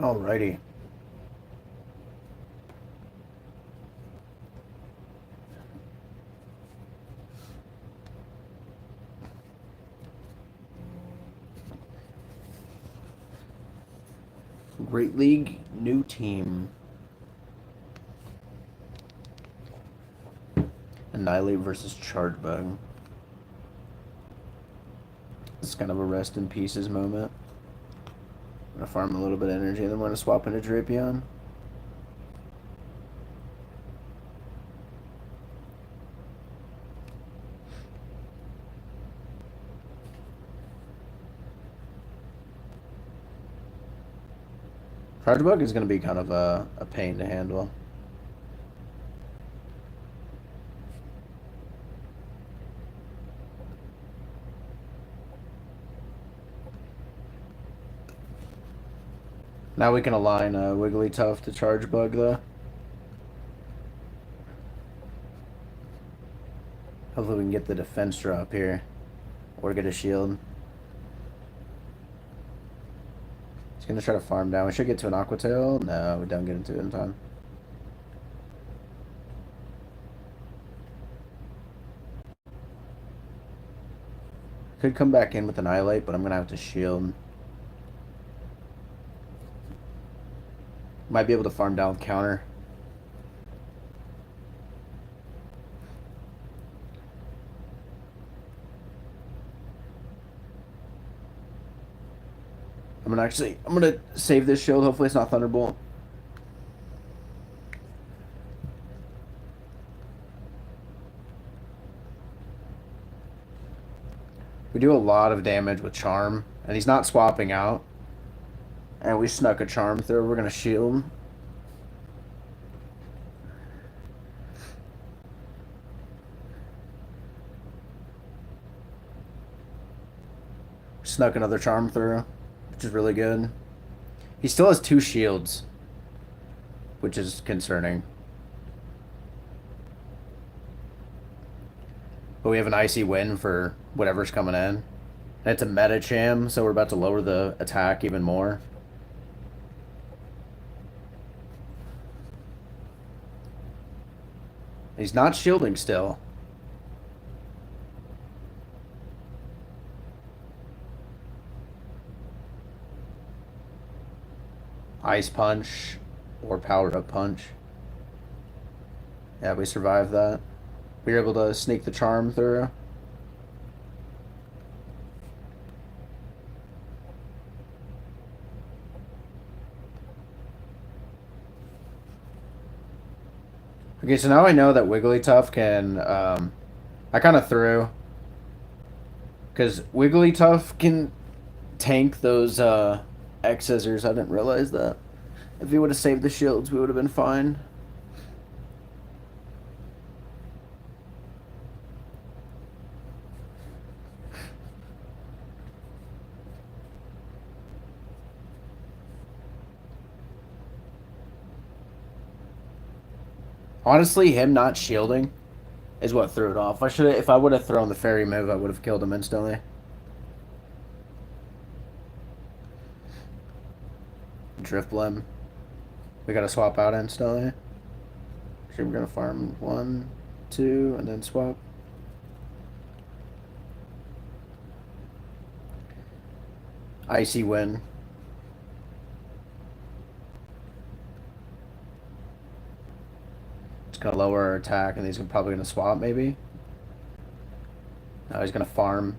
Alrighty. Great League, new team. Annihilape versus Chargebug. It's kind of a rest in pieces moment. I'm gonna farm a little bit of energy and then we're gonna swap into Drapion. Chargebug is gonna be kind of a pain to handle. Now we can align Wigglytuff to Chargebug though. Hopefully we can get the defense drop here. Or get a shield. He's gonna try to farm down. We should get to an Aqua Tail. No, we don't get into it in time. Could come back in with an Annihilape, but I'm gonna have to shield. Might be able to farm down with counter. I'm gonna save this shield. Hopefully it's not Thunderbolt. We do a lot of damage with Charm, and he's not swapping out. And we snuck a Charm through. We're gonna shield. Snuck another Charm through, which is really good. He still has 2 shields, which is concerning. But we have an Icy Wind for whatever's coming in. And it's a meta cham, so we're about to lower the attack even more. He's not shielding still. Ice Punch or Power Up Punch. Yeah, we survived that. We were able to sneak the Charm through. Okay, so now I know that Wigglytuff can, I kind of threw. Because Wigglytuff can tank those, X-Scissors. I didn't realize that. If he would have saved the shields, we would have been fine. Honestly, him not shielding is what threw it off. If I would have thrown the fairy move, I would have killed him instantly. Drifblim. We gotta swap out instantly. Actually, we're gonna farm 1, 2, and then swap. Icy Wind. It's gonna lower our attack, and he's probably gonna swap maybe. No, he's gonna farm.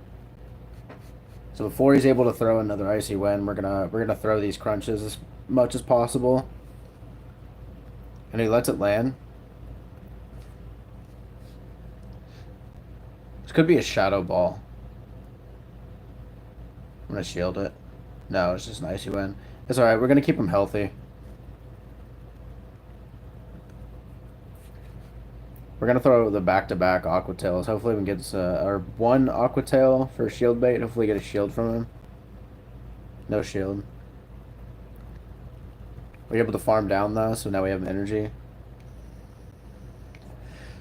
So before he's able to throw another Icy Wind, we're gonna throw these crunches as much as possible. And he lets it land. This could be a Shadow Ball. I'm gonna shield it. No, it's just an Icy Wind. It's alright, we're gonna keep him healthy. We're gonna throw the back-to-back Aqua Tails. Hopefully we can get our 1 Aqua Tail for shield bait. Hopefully get a shield from him. No shield. We're able to farm down though, so now we have energy.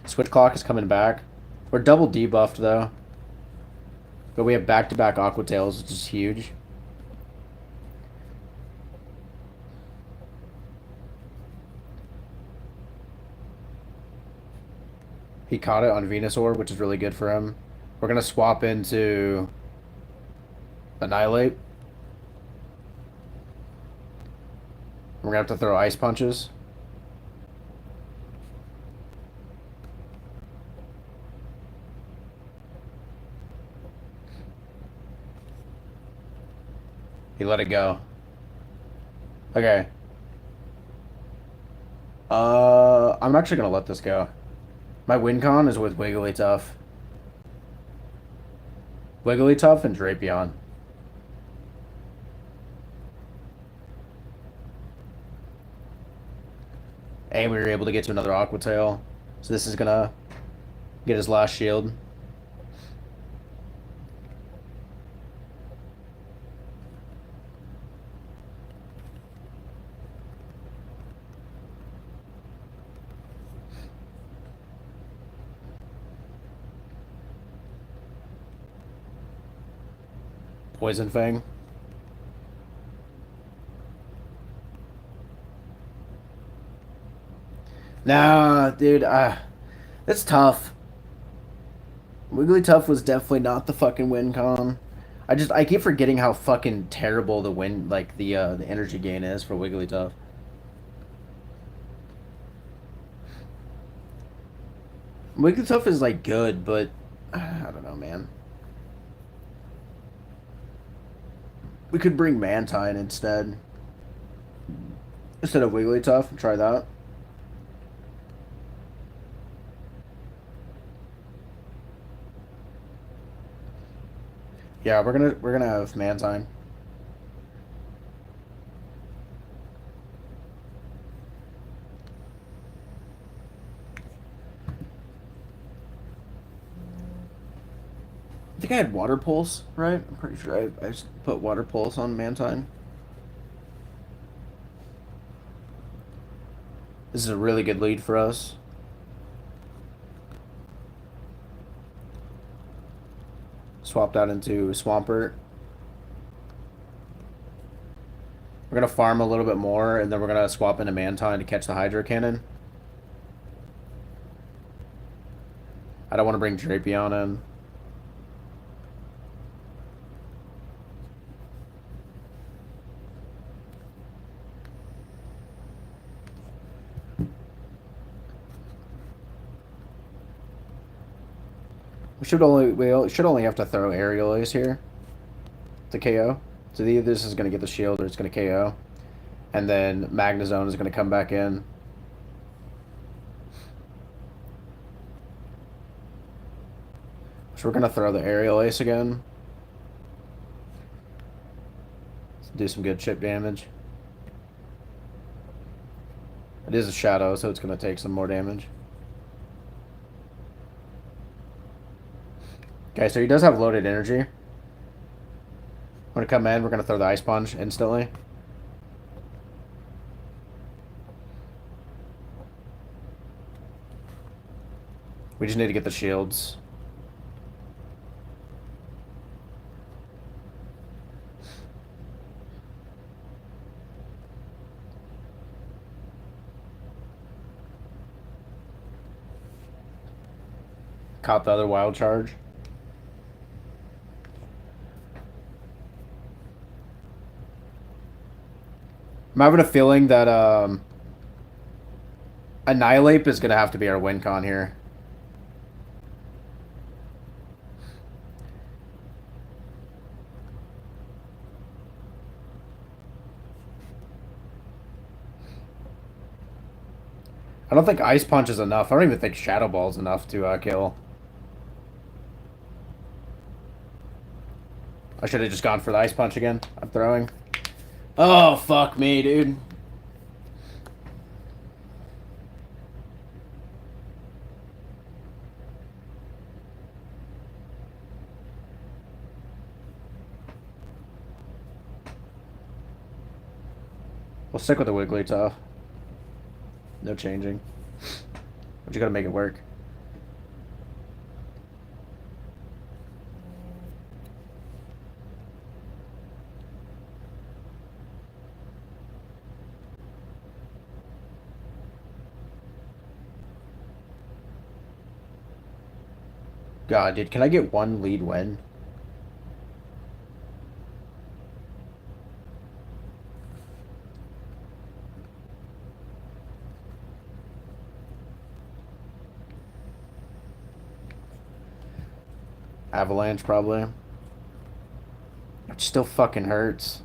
Switch Clock is coming back. We're double debuffed though. But we have back-to-back Aqua Tails, which is huge. He caught it on Venusaur, which is really good for him. We're gonna swap into Annihilate. We're gonna have to throw Ice Punches. He let it go. Okay. I'm actually gonna let this go. My win con is with Wigglytuff. Wigglytuff and Drapion. And we were able to get to another Aqua Tail. So this is gonna get his last shield. Poison Fang. Nah, dude, it's tough. Wigglytuff was definitely not the fucking win con. I keep forgetting how fucking terrible the win like the energy gain is for Wigglytuff. Wigglytuff is like good, but I don't know, man. We could bring Mantine instead of Wigglytuff. Try that. Yeah, we're gonna have Mantine. I think I had Water Pulse, right? I'm pretty sure I just put Water Pulse on Mantine. This is a really good lead for us. Swap that into Swampert. We're gonna farm a little bit more, and then we're gonna swap into Mantine to catch the Hydro Cannon. I don't want to bring Drapion in. We should only have to throw Aerial Ace here to KO. So either this is gonna get the shield or it's gonna KO. And then Magnezone is gonna come back in. So we're gonna throw the Aerial Ace again. Do some good chip damage. It is a shadow, so it's gonna take some more damage. Okay, so he does have loaded energy. When it come in, we're gonna throw the Ice Punch instantly. We just need to get the shields. Caught the other wild charge. I'm having a feeling that Annihilape is gonna have to be our win con here. I don't think Ice Punch is enough. I don't even think Shadow Ball is enough to kill. I should have just gone for the Ice Punch again. I'm throwing. Oh, fuck me, dude. We'll stick with the Wigglytuff. No changing. But you gotta make it work. God, dude, can I get one lead win? Avalanche, probably. It still fucking hurts.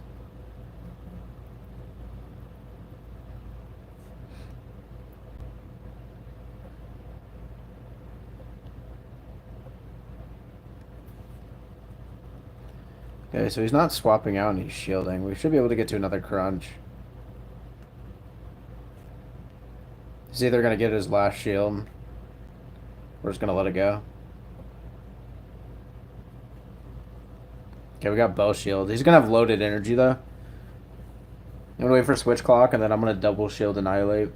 Okay, so he's not swapping out and he's shielding. We should be able to get to another crunch. He's either going to get his last shield or just going to let it go. Okay, we got both shields. He's going to have loaded energy, though. I'm going to wait for switch clock, and then I'm going to double shield Annihilate.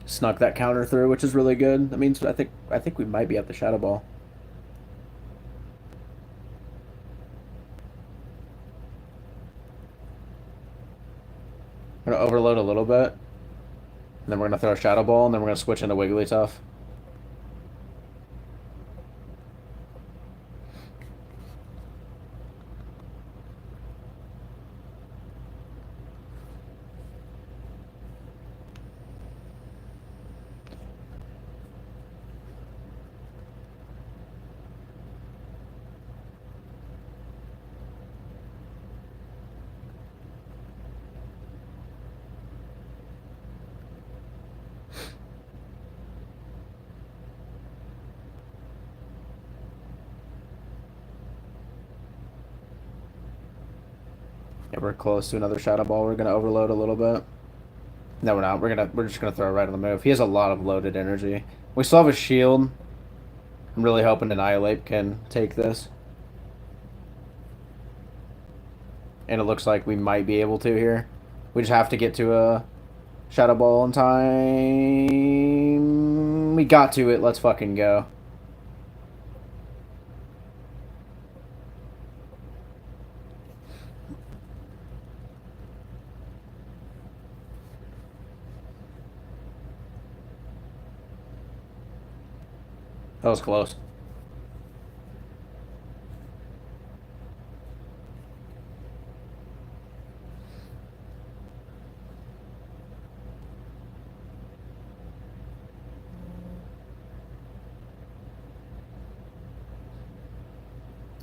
Snuck that counter through, which is really good. That means I think we might be at the Shadow Ball. I'm going to overload a little bit. And then we're going to throw a Shadow Ball, and then we're going to switch into Wigglytuff. Yeah, we're close to another Shadow Ball. We're gonna overload a little bit. No, we're not. We're just gonna throw it right on the move. He has a lot of loaded energy. We still have a shield. I'm really hoping Annihilape can take this. And it looks like we might be able to here. We just have to get to a Shadow Ball in time. We got to it. Let's fucking go. That was close.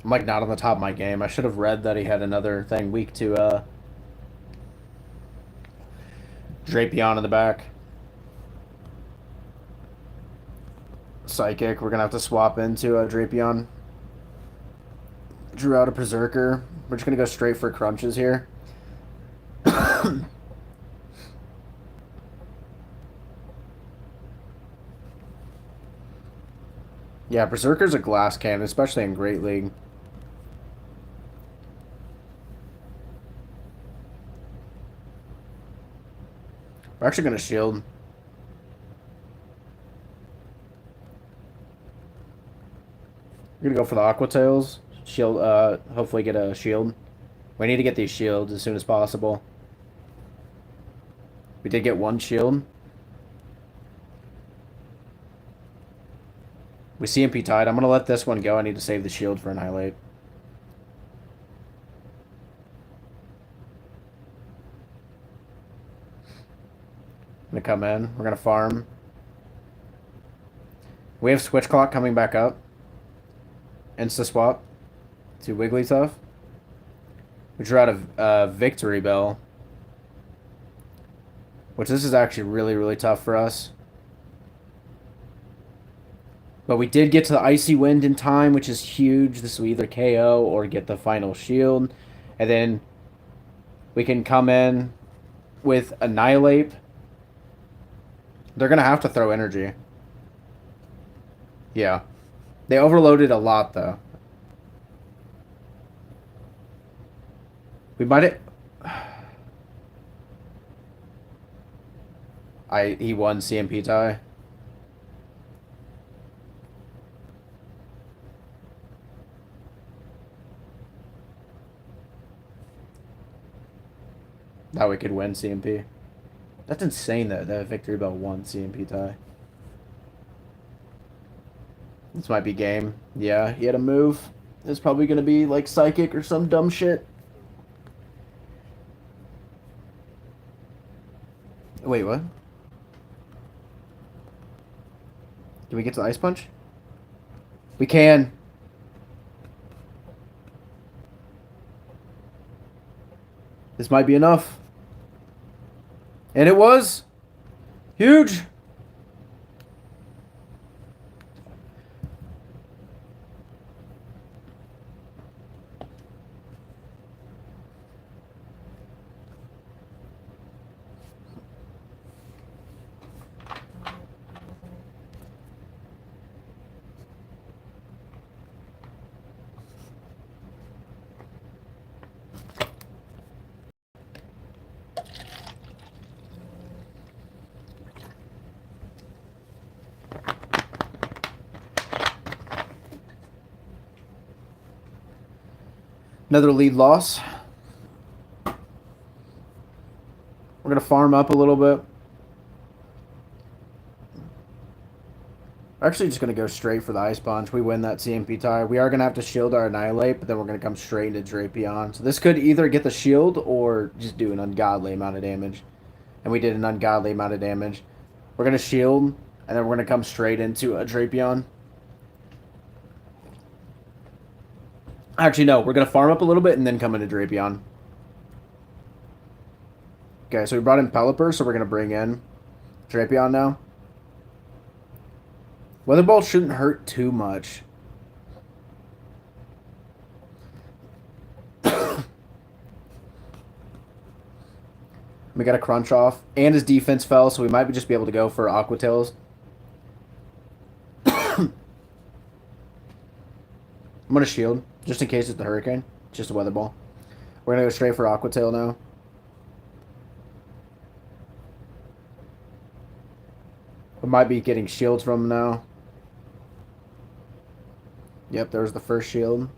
I'm like not on the top of my game. I should have read that he had another thing weak to Drapion in the back. Psychic. We're gonna have to swap into a Drapion. Drew out a Berserker. We're just gonna go straight for crunches here. Yeah, Berserker's a glass cannon, especially in Great League. We're actually gonna shield. We're gonna go for the Aqua Tails. Shield, hopefully get a shield. We need to get these shields as soon as possible. We did get one shield. We CMP tied. I'm gonna let this one go. I need to save the shield for Annihilate. I'm gonna come in. We're gonna farm. We have Switch Clock coming back up. Insta swap to Wigglytuff. We drew out a Victory Bell. Which this is actually really, really tough for us. But we did get to the Icy Wind in time, which is huge. This will either KO or get the final shield. And then we can come in with Annihilape. They're going to have to throw energy. Yeah. They overloaded a lot, though. We might have... He won CMP tie. Now we could win CMP. That's insane that Victory Bell won CMP tie. This might be game. Yeah, he had a move. It's probably gonna be like psychic or some dumb shit. Wait, what? Can we get to the ice punch? We can. This might be enough. And it was huge. Another lead loss. We're gonna farm up a little bit. We're actually just gonna go straight for the ice punch. We win that CMP tie. We are gonna have to shield our Annihilate, but then we're gonna come straight into Drapion. So this could either get the shield or just do an ungodly amount of damage. And we did an ungodly amount of damage. We're gonna shield, and then we're gonna come straight into a Drapion. Actually, no. We're gonna farm up a little bit and then come into Drapion. Okay, so we brought in Pelipper, so we're gonna bring in Drapion now. Weather Ball shouldn't hurt too much. We got a crunch off, and his defense fell, so we might just be able to go for Aqua Tails. I'm gonna shield, just in case it's the Hurricane. Just a Weather Ball. We're gonna go straight for Aqua Tail now. We might be getting shields from him now. Yep, there's the first shield.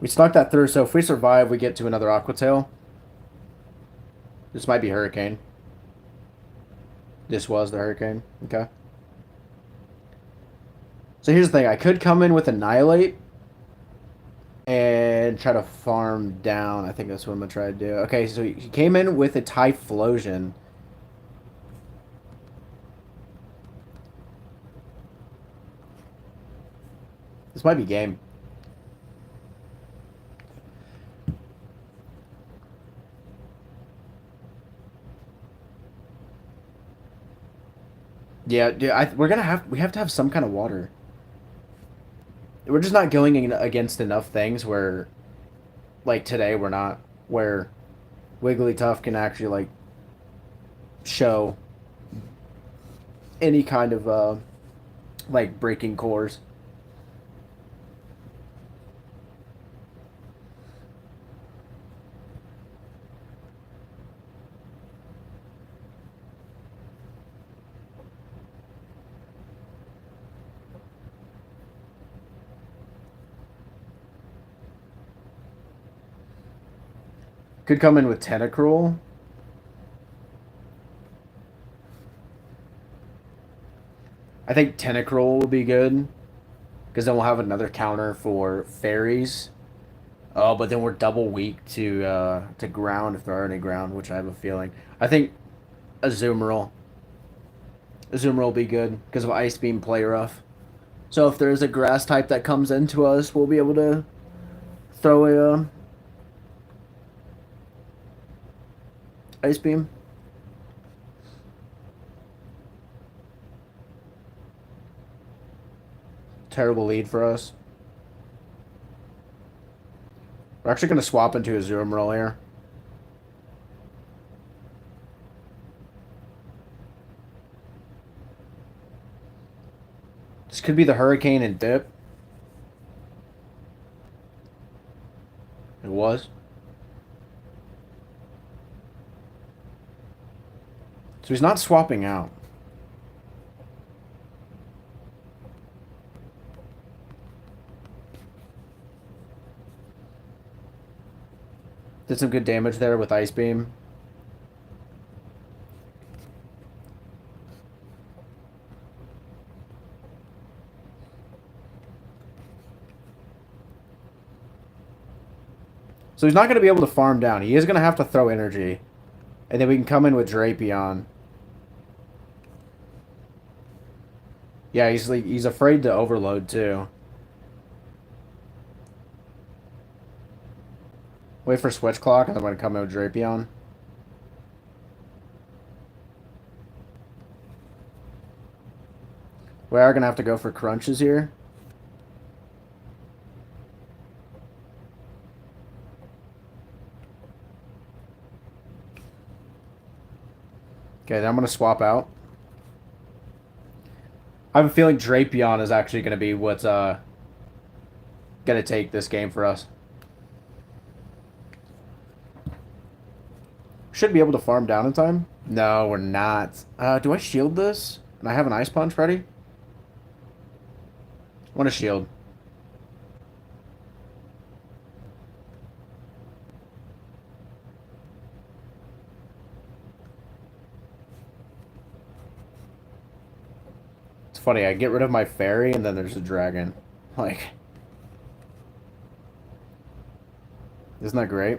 We snuck that through, so if we survive, we get to another Aqua Tail. This might be Hurricane. This was the Hurricane. Okay. So here's the thing. I could come in with Annihilate and try to farm down. I think that's what I'm going to try to do. Okay, so he came in with a Typhlosion. This might be game. Yeah, dude, we have to have some kind of water. We're just not going against enough things where, like today, we're not where Wigglytuff can actually like show any kind of like breaking cores. Could come in with Tentacruel. I think Tentacruel will be good. Because then we'll have another counter for fairies. Oh, but then we're double weak to ground if there are any ground, which I have a feeling. I think Azumarill. Azumarill will be good because of Ice Beam Play Rough. So if there's a grass type that comes into us, we'll be able to throw a Ice Beam. Terrible lead for us. We're actually going to swap into a Azumarill here. This could be the Hurricane and dip. It was. So he's not swapping out. Did some good damage there with Ice Beam. So he's not going to be able to farm down. He is going to have to throw energy. And then we can come in with Drapion. Yeah, he's afraid to overload too. Wait for Switch Clock, and I'm going to come in with Drapion. We are going to have to go for crunches here. Okay, then I'm going to swap out. I have a feeling Drapion is actually going to be what's going to take this game for us. Should be able to farm down in time. No, we're not. Do I shield this? And I have an Ice Punch ready? I want to shield. It's funny, I get rid of my fairy and then there's a dragon. Like, isn't that great?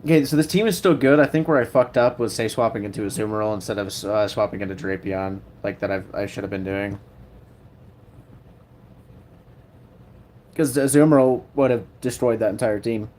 Okay, so this team is still good. I think where I fucked up was, say, swapping into Azumarill instead of swapping into Drapion, like that I should have been doing. Because Azumarill would have destroyed that entire team.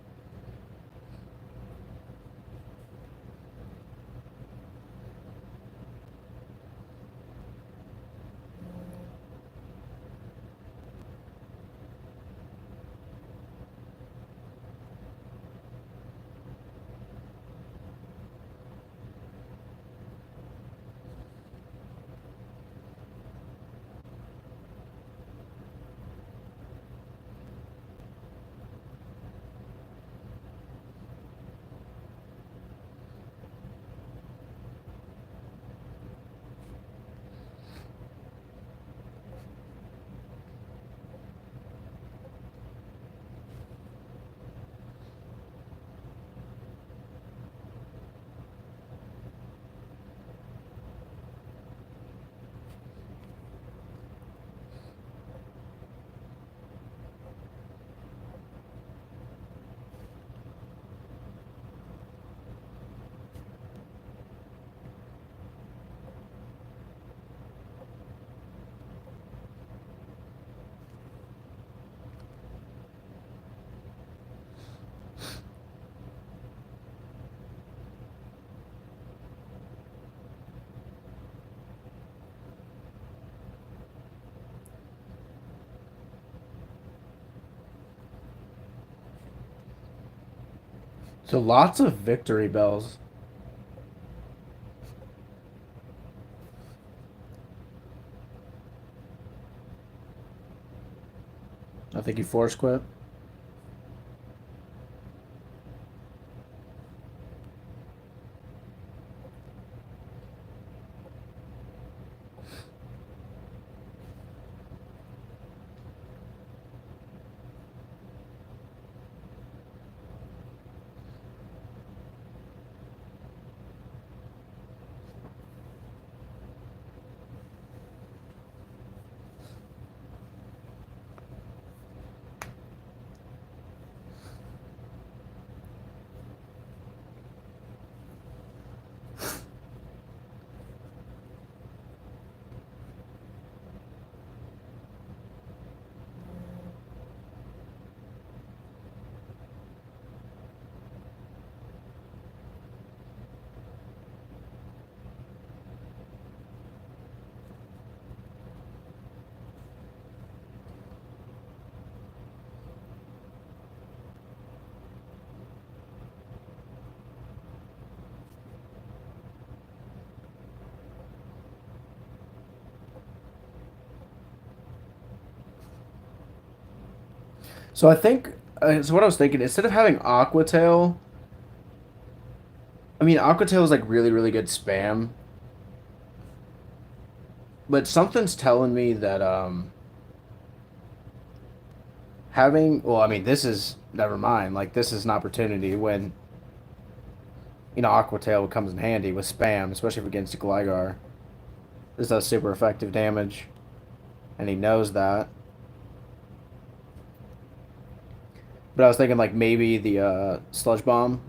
So lots of victory bells. I think he force quit. So I think so. What I was thinking, instead of having Aqua Tail, I mean Aqua Tail is like really good spam, but something's telling me that having well, I mean this is never mind. Like this is an opportunity when Aqua Tail comes in handy with spam, especially against Gligar. This does super effective damage, and he knows that. But I was thinking like maybe the Sludge Bomb.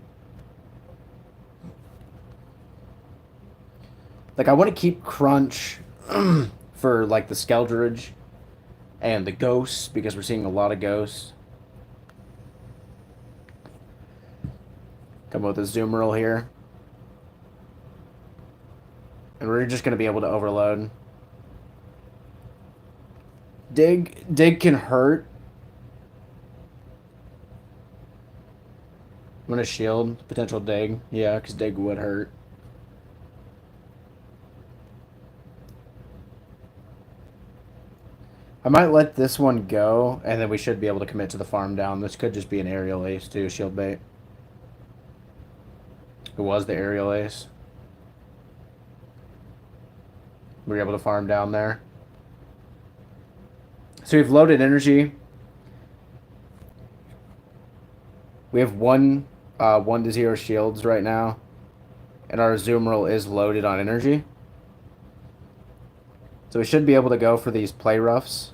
Like I want to keep Crunch for like the Skeldridge and the Ghosts because we're seeing a lot of Ghosts. Come with a Zoomerl here. And we're just going to be able to overload. Dig can hurt. I'm going to shield potential Dig. Yeah, because Dig would hurt. I might let this one go, and then we should be able to commit to the farm down. This could just be an aerial ace, too, shield bait. It was the aerial ace. We were able to farm down there. So we've loaded energy. We have 1-0 shields right now. And our Zoomerl is loaded on energy. So we should be able to go for these play roughs.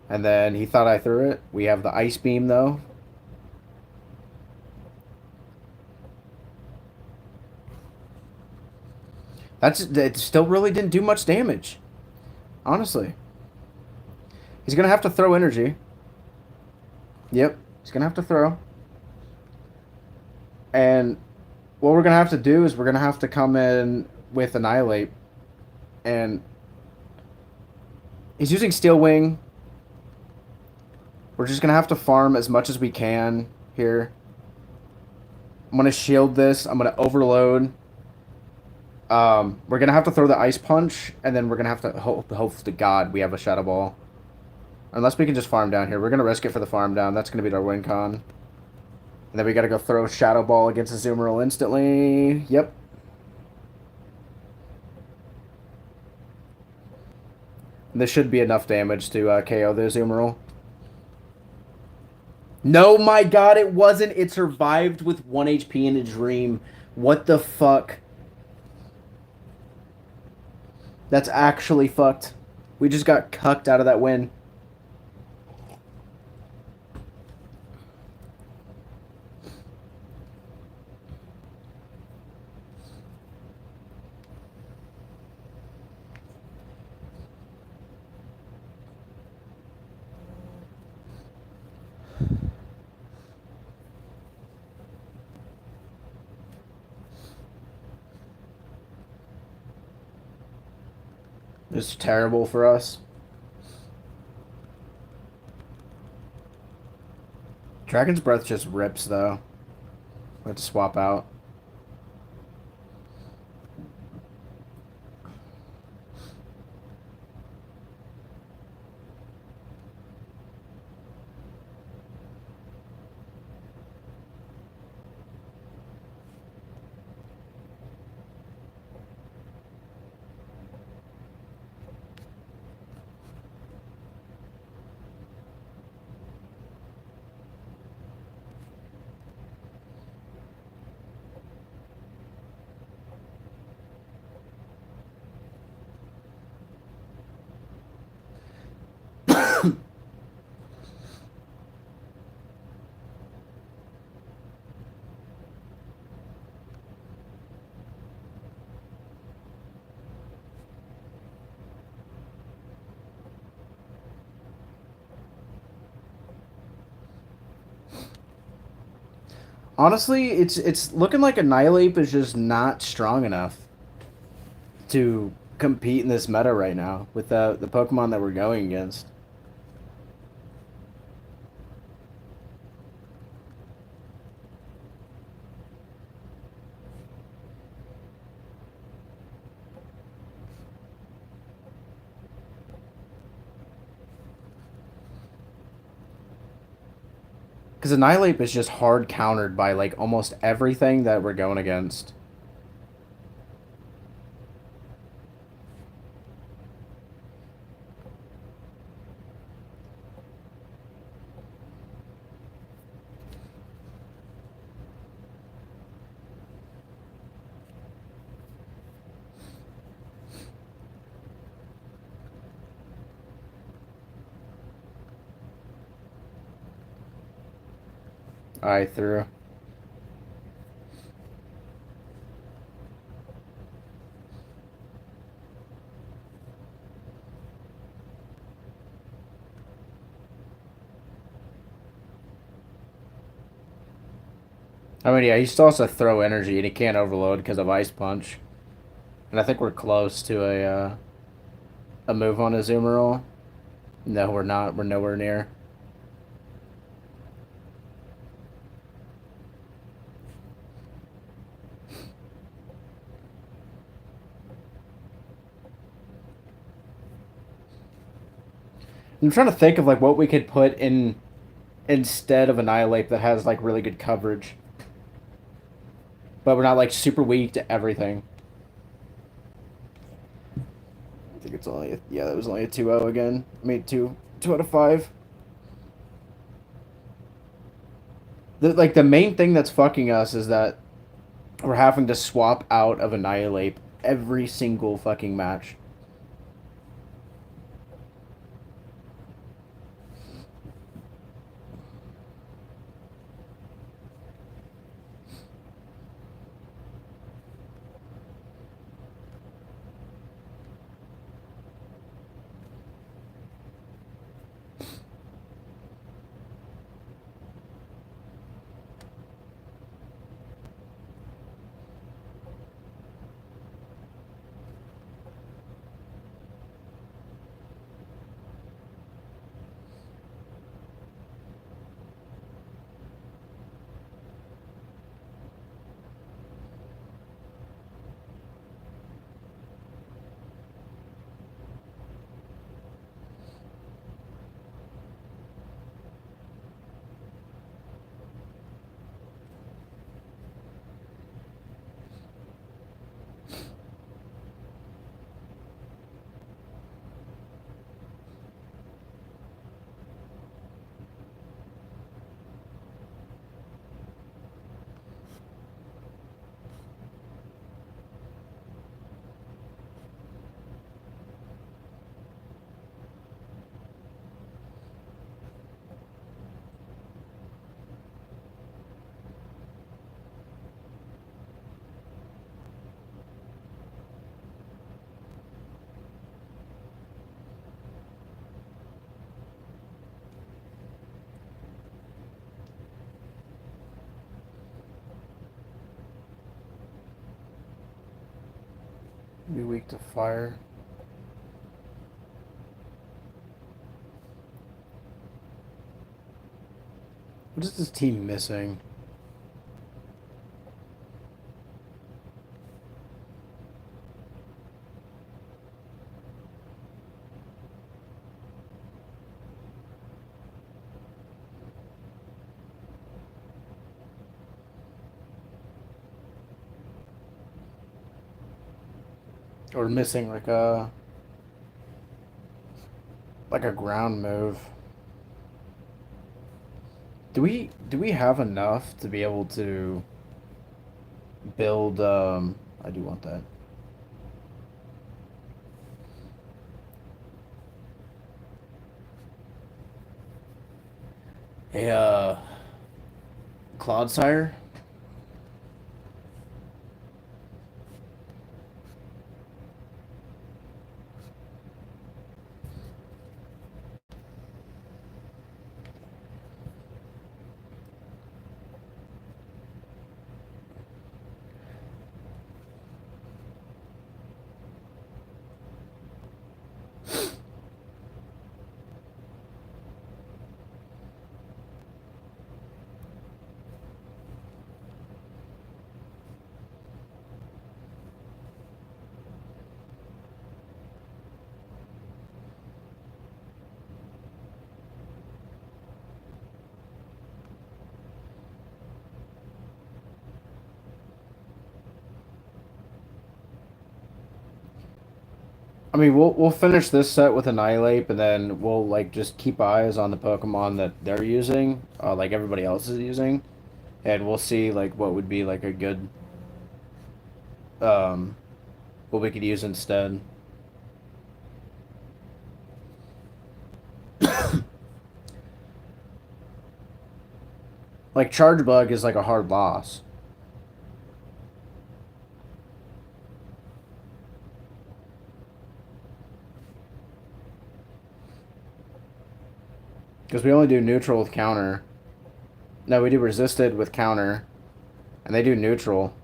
And then he thought I threw it. We have the Ice Beam, though. It still really didn't do much damage. Honestly. He's going to have to throw energy. Yep. He's going to have to throw. And what we're going to have to do is we're going to have to come in with Annihilape. And he's using Steel Wing. We're just going to have to farm as much as we can here. I'm going to shield this. I'm going to overload. We're going to have to throw the Ice Punch. And then we're going to have to hope to God we have a Shadow Ball. Unless we can just farm down here. We're going to risk it for the farm down. That's going to be our win con. And then we got to go throw Shadow Ball against the Zoomerl instantly. Yep. This should be enough damage to KO the Zoomerl. No, my God, it wasn't. It survived with 1 HP in a dream. What the fuck? That's actually fucked. We just got cucked out of that win. It's terrible for us. Dragon's Breath just rips, though. We have to swap out. Honestly, it's looking like Annihilape is just not strong enough to compete in this meta right now with the Pokemon that we're going against. Because Annihilape is just hard countered by like almost everything that we're going against. I threw. I mean, yeah, he still has to throw energy, and he can't overload because of Ice Punch. And I think we're close to a move on his Azumarill. No, we're not. We're nowhere near. I'm trying to think of like what we could put in instead of Annihilate that has like really good coverage, but we're not like super weak to everything. I think it's only yeah, that was only a 2-0 again. I mean two out of five. The main thing that's fucking us is that we're having to swap out of Annihilate every single fucking match. Be weak to fire. What is this team missing? Or missing like a ground move. Do we have enough to be able to build I do want that. A Clodsire? I mean, we'll finish this set with Annihilape, and then we'll like just keep eyes on the Pokemon that they're using, like everybody else is using, and we'll see like what would be like a good, um, what we could use instead. Like Charge Bug is like a hard loss because we only do neutral with counter. No, we do resisted with counter, and they do neutral.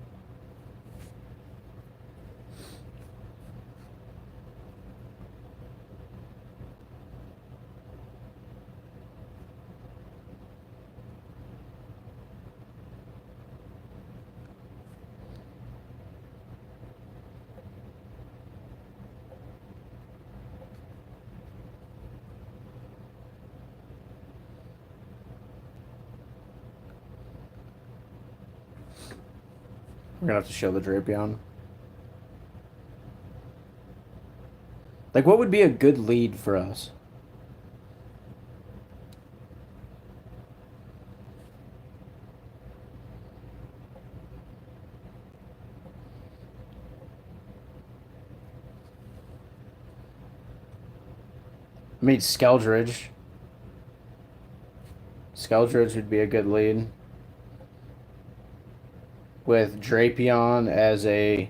We're gonna have to show the Drapion. Like, what would be a good lead for us? I mean, Skeldridge. Skeldridge would be a good lead. With Drapion as a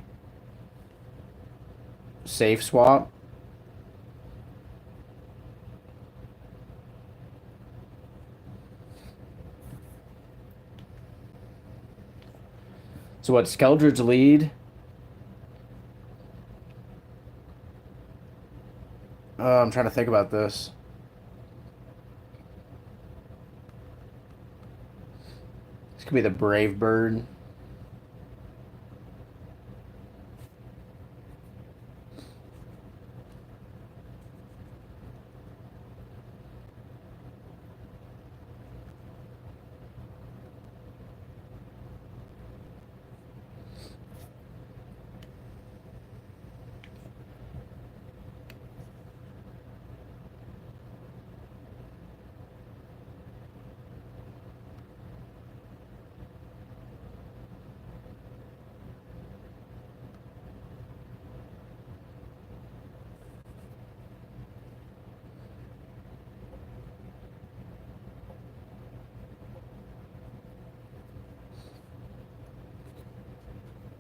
safe swap. So what, Skeldridge lead? I'm trying to think about this. This could be the Brave Bird.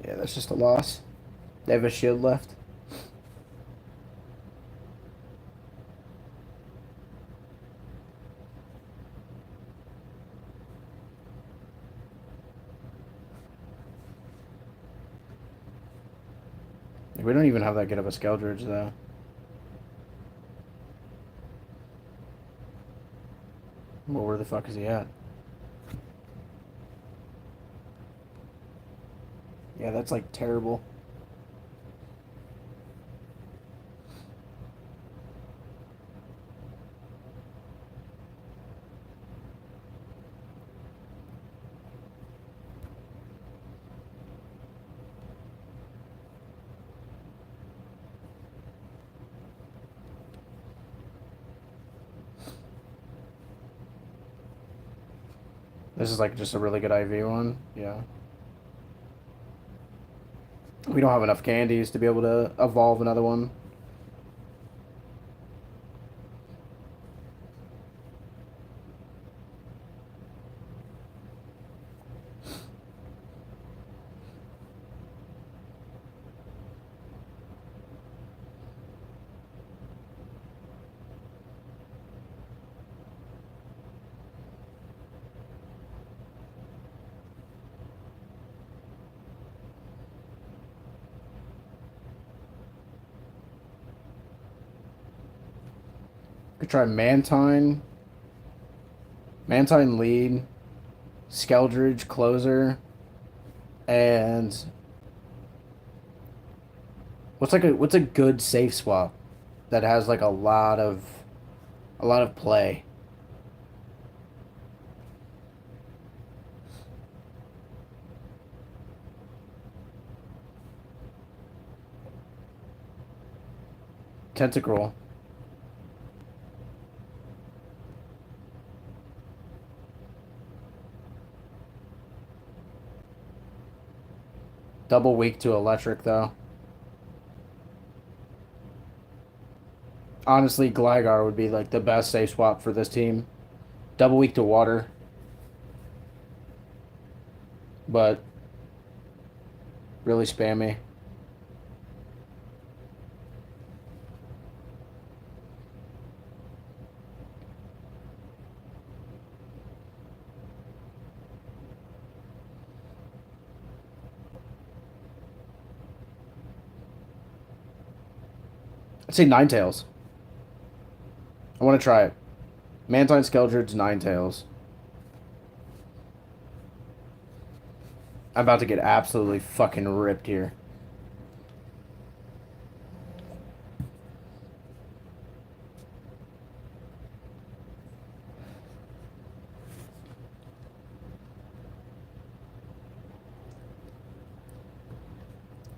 Yeah, that's just a loss. They have a shield left. We don't even have that good of a Skeldridge, though. Well, where the fuck is he at? Yeah, that's like terrible. This is like just a really good IV one. Yeah. We don't have enough candies to be able to evolve another one. Could try Mantine. Mantine lead. Skeldridge closer. And what's a good safe swap that has like a lot of play? Tentacruel. Double weak to electric, though. Honestly, Gligar would be like the best safe swap for this team. Double weak to water. But really spammy. I'd say Ninetales. I want to try it. Mantine, Skeldred's, Ninetales. I'm about to get absolutely fucking ripped here.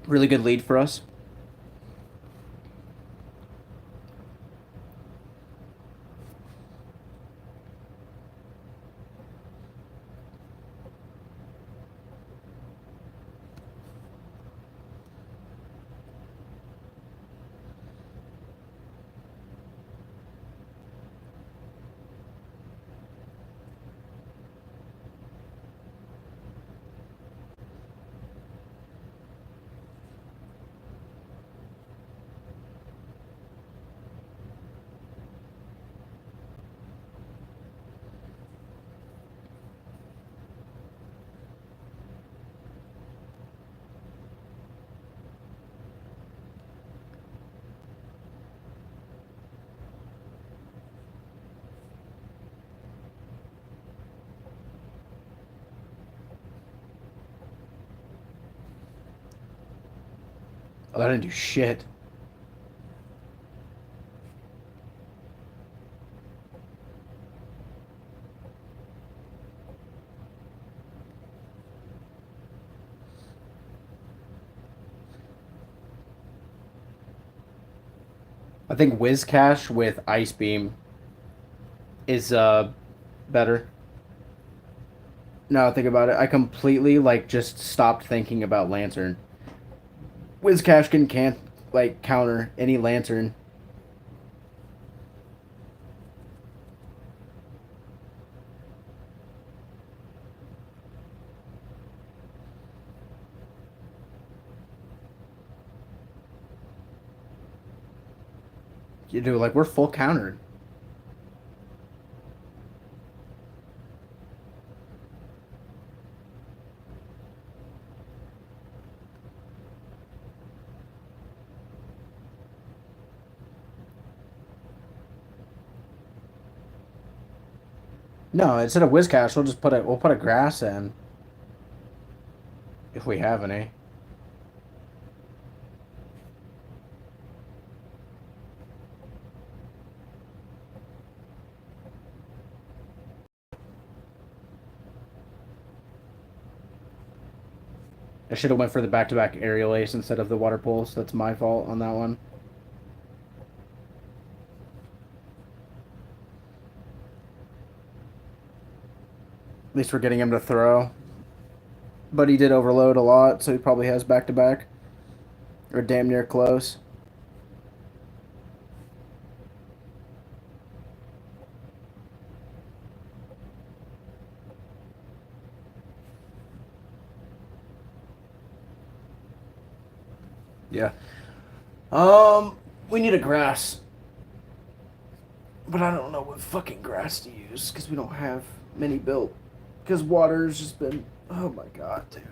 Really good lead for us. Oh, that didn't do shit. I think Whiscash with Ice Beam is better. Now think about it. I completely like just stopped thinking about Lantern. Whiscash can't like counter any Lantern. You do like we're full countered. No, instead of Whiscash, we'll put a grass in if we have any. I should have went for the back-to-back aerial ace instead of the water pulse. That's my fault on that one. At least we're getting him to throw. But he did overload a lot, so he probably has back-to-back. Or damn near close. Yeah. We need a grass. But I don't know what fucking grass to use, because we don't have many built. Because water's just been... Oh my god, dude.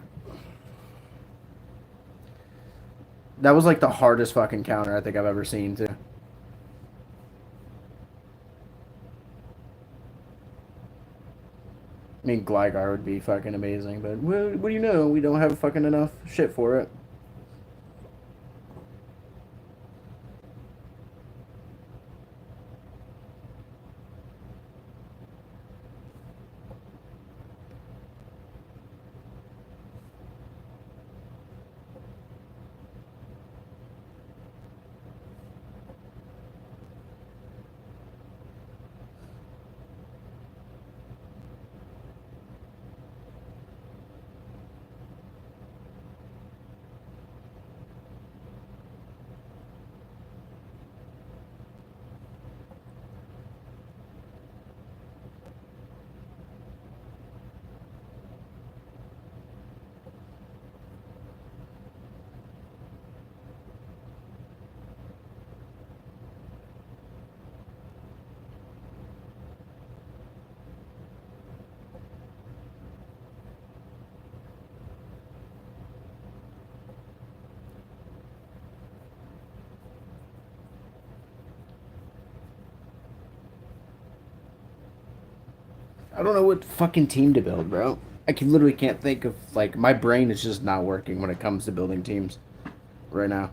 That was like the hardest fucking counter I think I've ever seen, too. I mean, Gligar would be fucking amazing, but what do you know? We don't have fucking enough shit for it. I don't know what fucking team to build, bro. I can literally can't think of like my brain is just not working when it comes to building teams right now.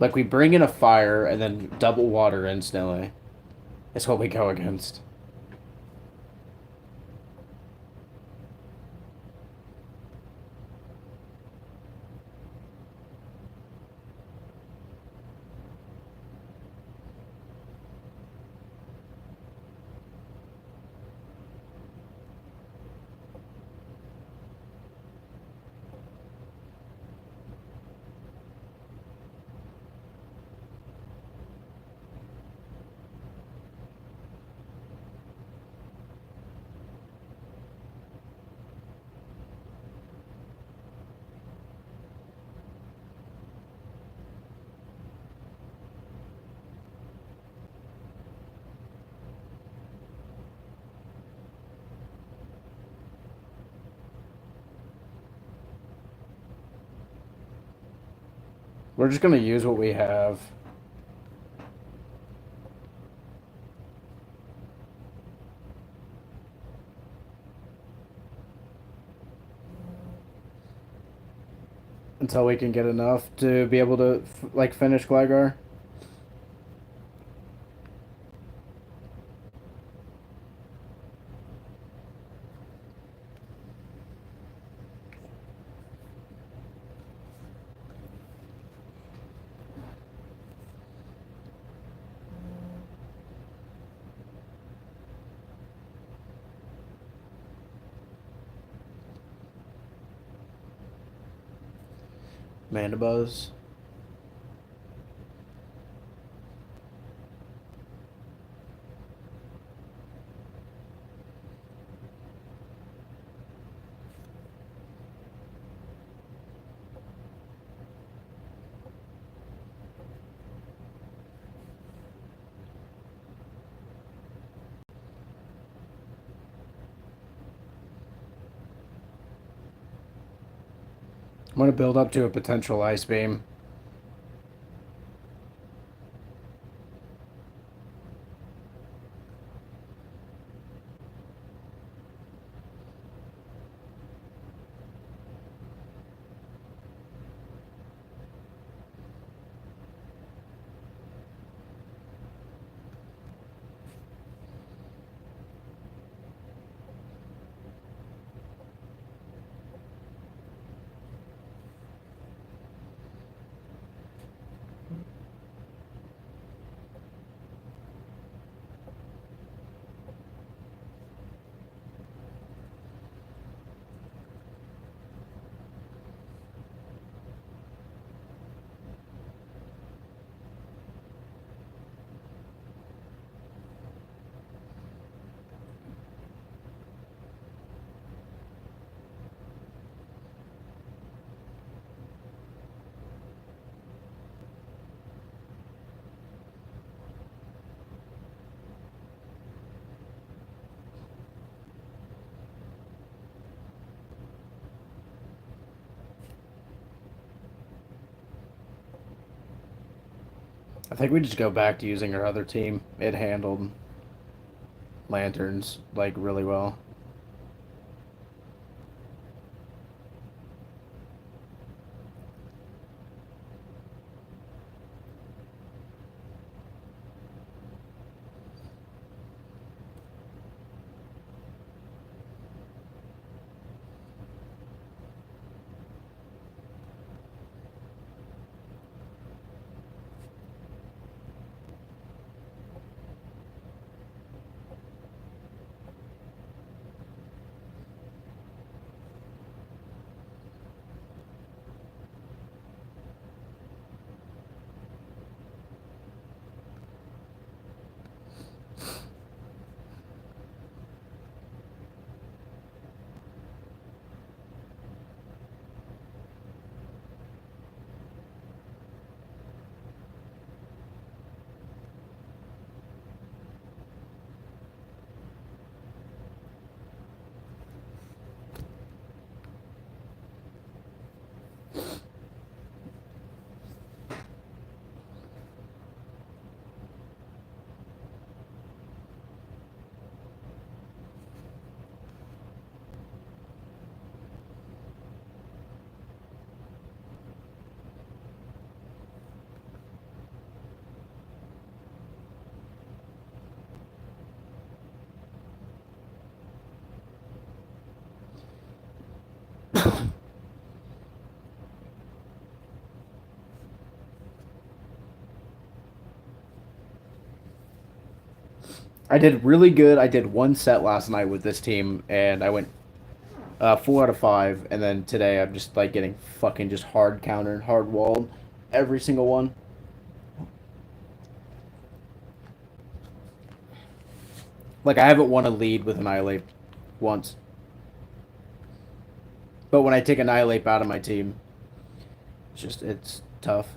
Like we bring in a fire and then double water instantly. It's what we go against. We're just gonna use what we have. Until we can get enough to be able to like finish Gligar. Mandibuzz. I'm gonna build up to a potential Ice Beam. I think we just go back to using our other team. It handled lanterns like really well. I did really good. I did one set last night with this team, and I went 4 out of 5. And then today I'm just like getting fucking just hard countered, hard walled, every single one. Like I haven't won a lead with Annihilate once, but when I take Annihilate out of my team, it's tough.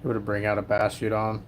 It would bring out a Bastiodon.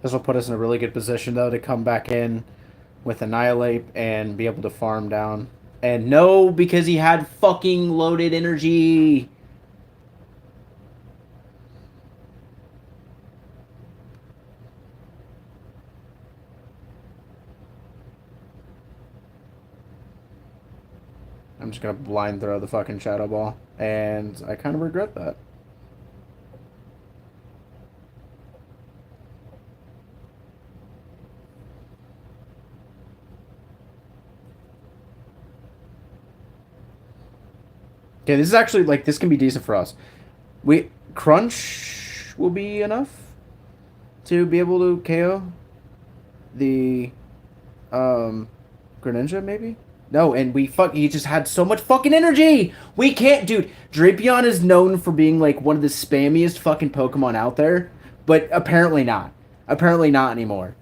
This will put us in a really good position though to come back in with Annihilate and be able to farm down. And no, because he had fucking loaded energy. I'm just gonna blind throw the fucking Shadow Ball. And I kind of regret that. Okay, this is actually, like, this can be decent for us. Crunch will be enough to be able to KO the, Greninja, maybe? No, and he just had so much fucking energy! We can't, dude, Drapion is known for being, like, one of the spammiest fucking Pokemon out there, but apparently not. Apparently not anymore.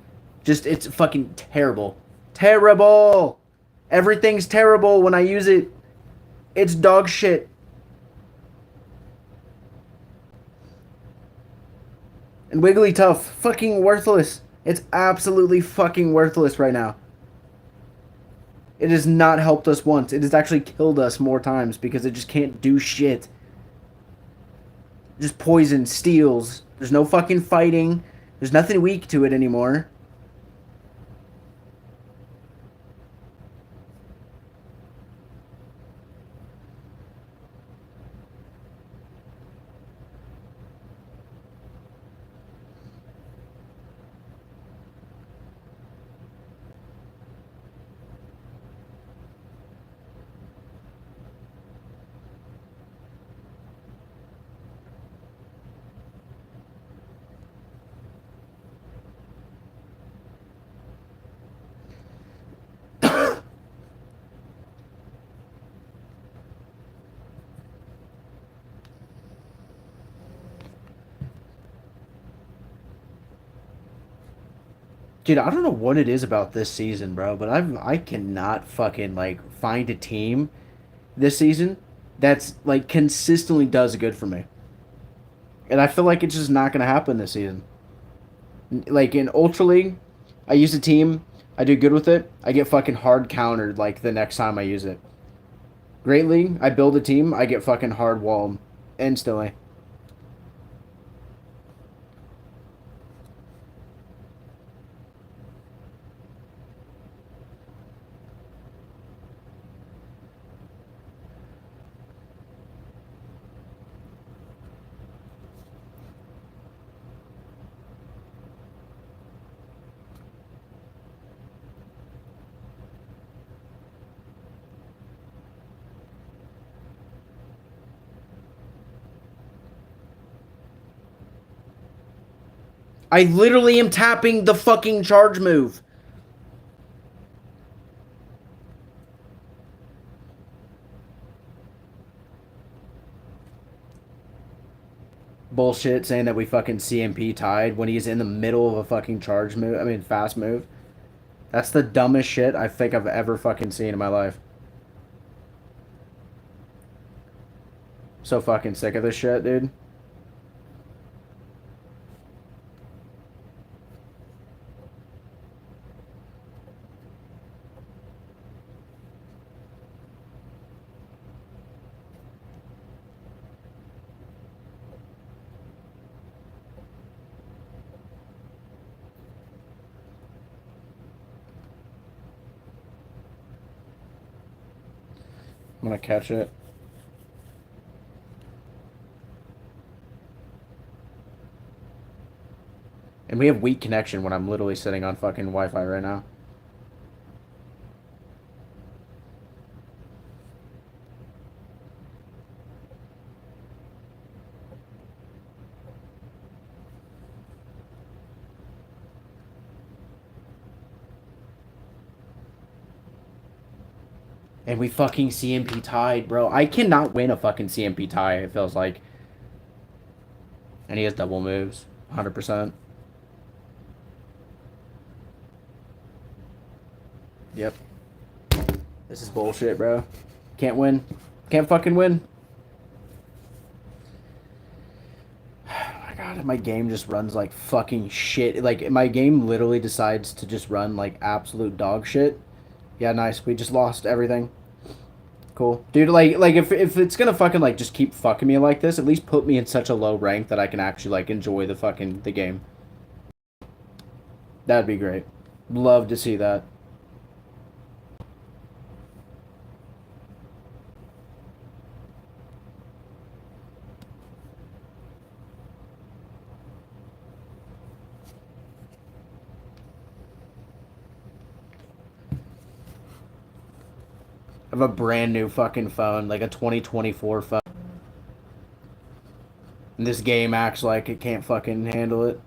Just, it's fucking terrible. Terrible! Everything's terrible when I use it. It's dog shit. And Wigglytuff, fucking worthless. It's absolutely fucking worthless right now. It has not helped us once. It has actually killed us more times because it just can't do shit. Just poison, steals. There's no fucking fighting. There's nothing weak to it anymore. Dude, I don't know what it is about this season, bro, but I cannot fucking like find a team this season that's like consistently does good for me. And I feel like it's just not gonna happen this season. Like in Ultra League, I use a team, I do good with it, I get fucking hard countered like the next time I use it. Great League, I build a team, I get fucking hard walled instantly. I literally am tapping the fucking charge move. Bullshit saying that we fucking CMP tied when he's in the middle of a fucking charge move. I mean, fast move. That's the dumbest shit I think I've ever fucking seen in my life. So fucking sick of this shit, dude. I'm gonna catch it. And we have weak connection when I'm literally sitting on fucking Wi-Fi right now. And we fucking CMP tied, bro. I cannot win a fucking CMP tie, it feels like. And he has double moves. 100%. Yep. This is bullshit, bro. Can't win. Can't fucking win. Oh my god, my game just runs like fucking shit. Like, my game literally decides to just run like absolute dog shit. Yeah, nice. We just lost everything. Cool. Dude, like if it's gonna fucking like just keep fucking me like this, at least put me in such a low rank that I can actually like enjoy the fucking the game. That'd be great. Love to see that. I have a brand new fucking phone, like a 2024 phone. And this game acts like it can't fucking handle it.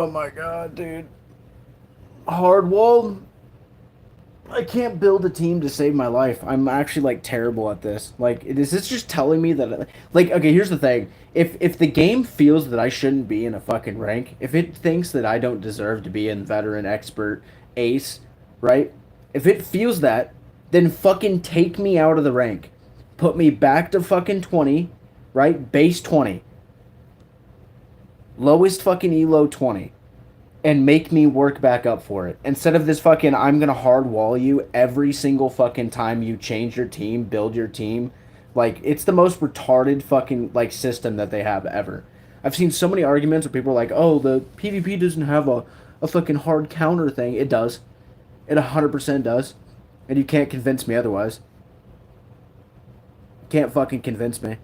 Oh my god, dude. Hardwall. I can't build a team to save my life. I'm actually like terrible at this. Like, is this just telling me that like okay, here's the thing. If the game feels that I shouldn't be in a fucking rank, if it thinks that I don't deserve to be in veteran, expert, ace, right? If it feels that, then fucking take me out of the rank. Put me back to fucking 20, right? Base 20. Lowest fucking elo 20 and make me work back up for it. Instead of this fucking I'm gonna hard wall you every single fucking time you change your team, build your team. Like it's the most retarded fucking like system that they have ever. I've seen so many arguments where people are like, "Oh, the PvP doesn't have a fucking hard counter thing." It does. It 100% does. And you can't convince me otherwise. Can't fucking convince me.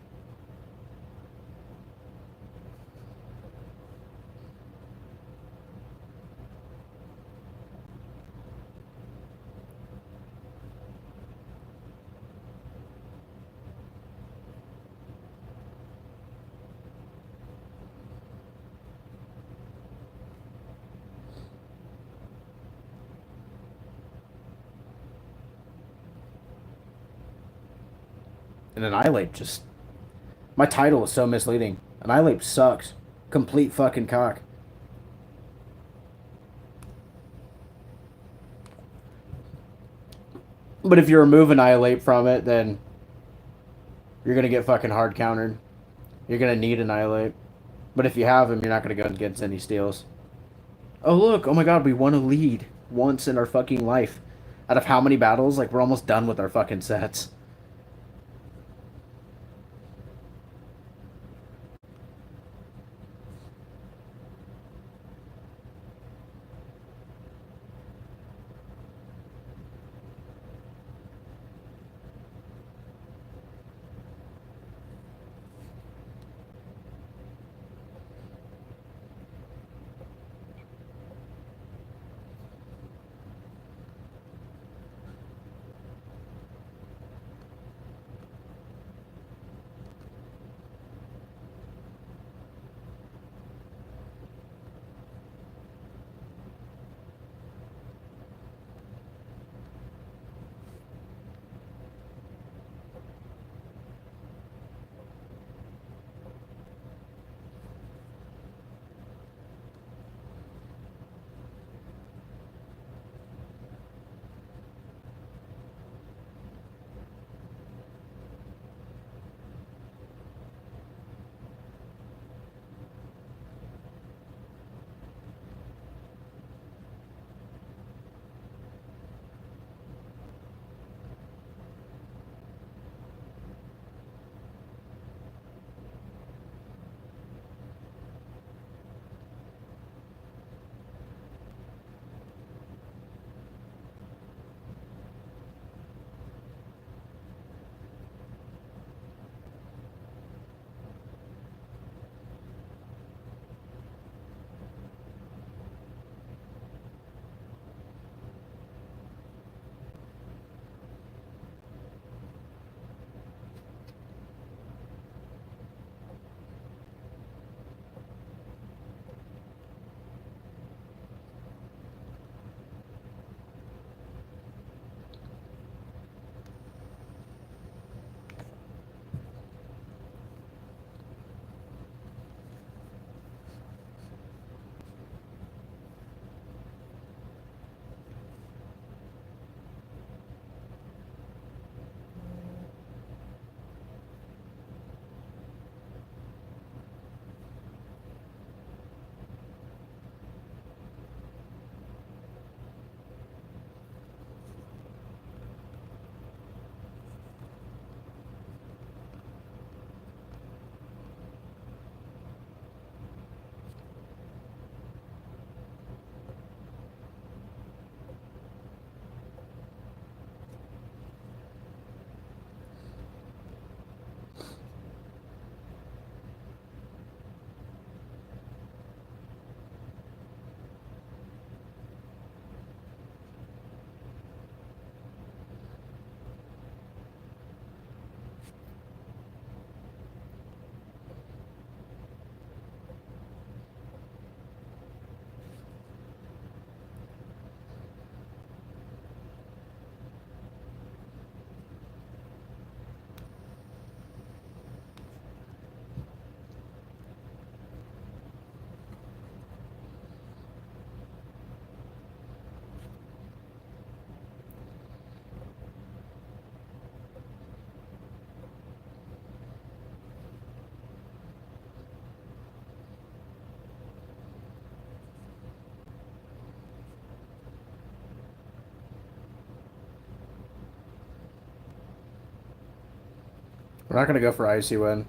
And Annihilate just my title is so misleading. Annihilate sucks. Complete fucking cock. But if you remove Annihilate from it, then you're gonna get fucking hard countered. You're gonna need Annihilate. But if you have him, you're not gonna go against any steals. Oh look! Oh my god, we won a lead once in our fucking life. Out of how many battles? Like we're almost done with our fucking sets. We're not gonna go for Icy Wind.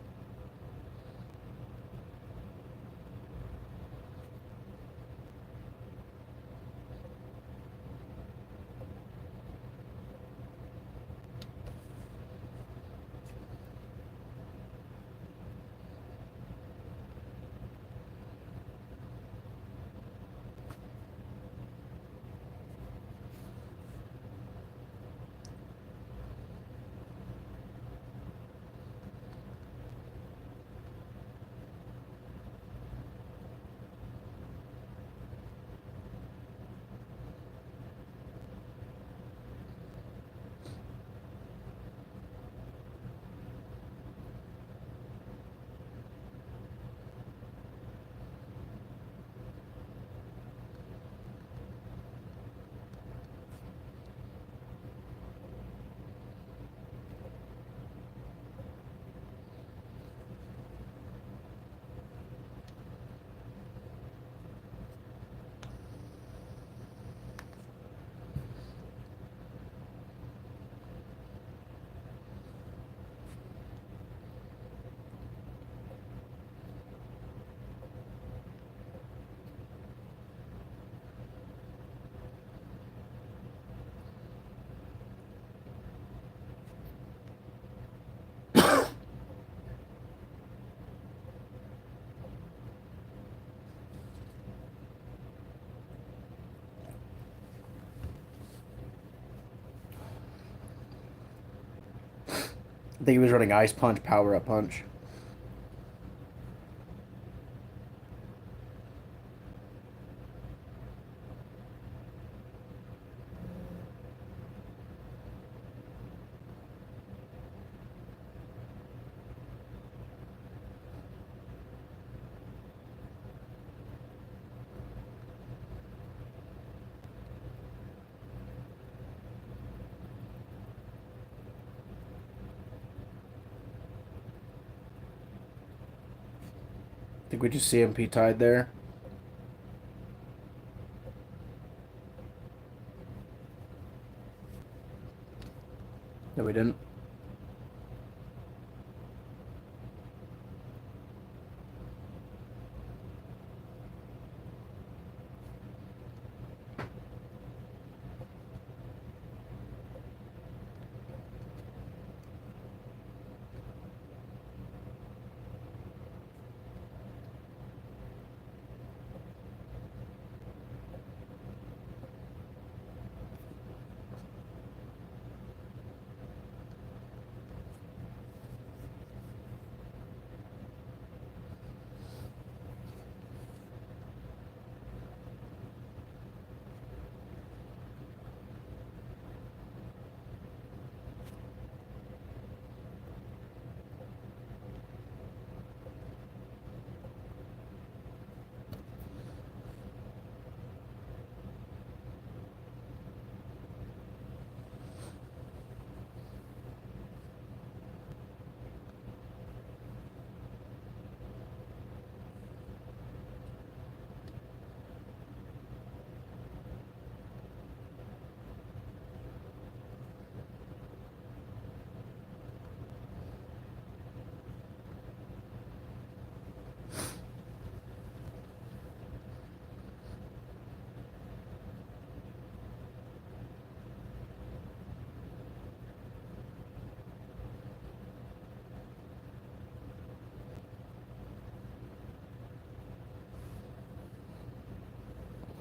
I think he was running Ice Punch, Power Up Punch. I think we just CMP tied there. No, we didn't.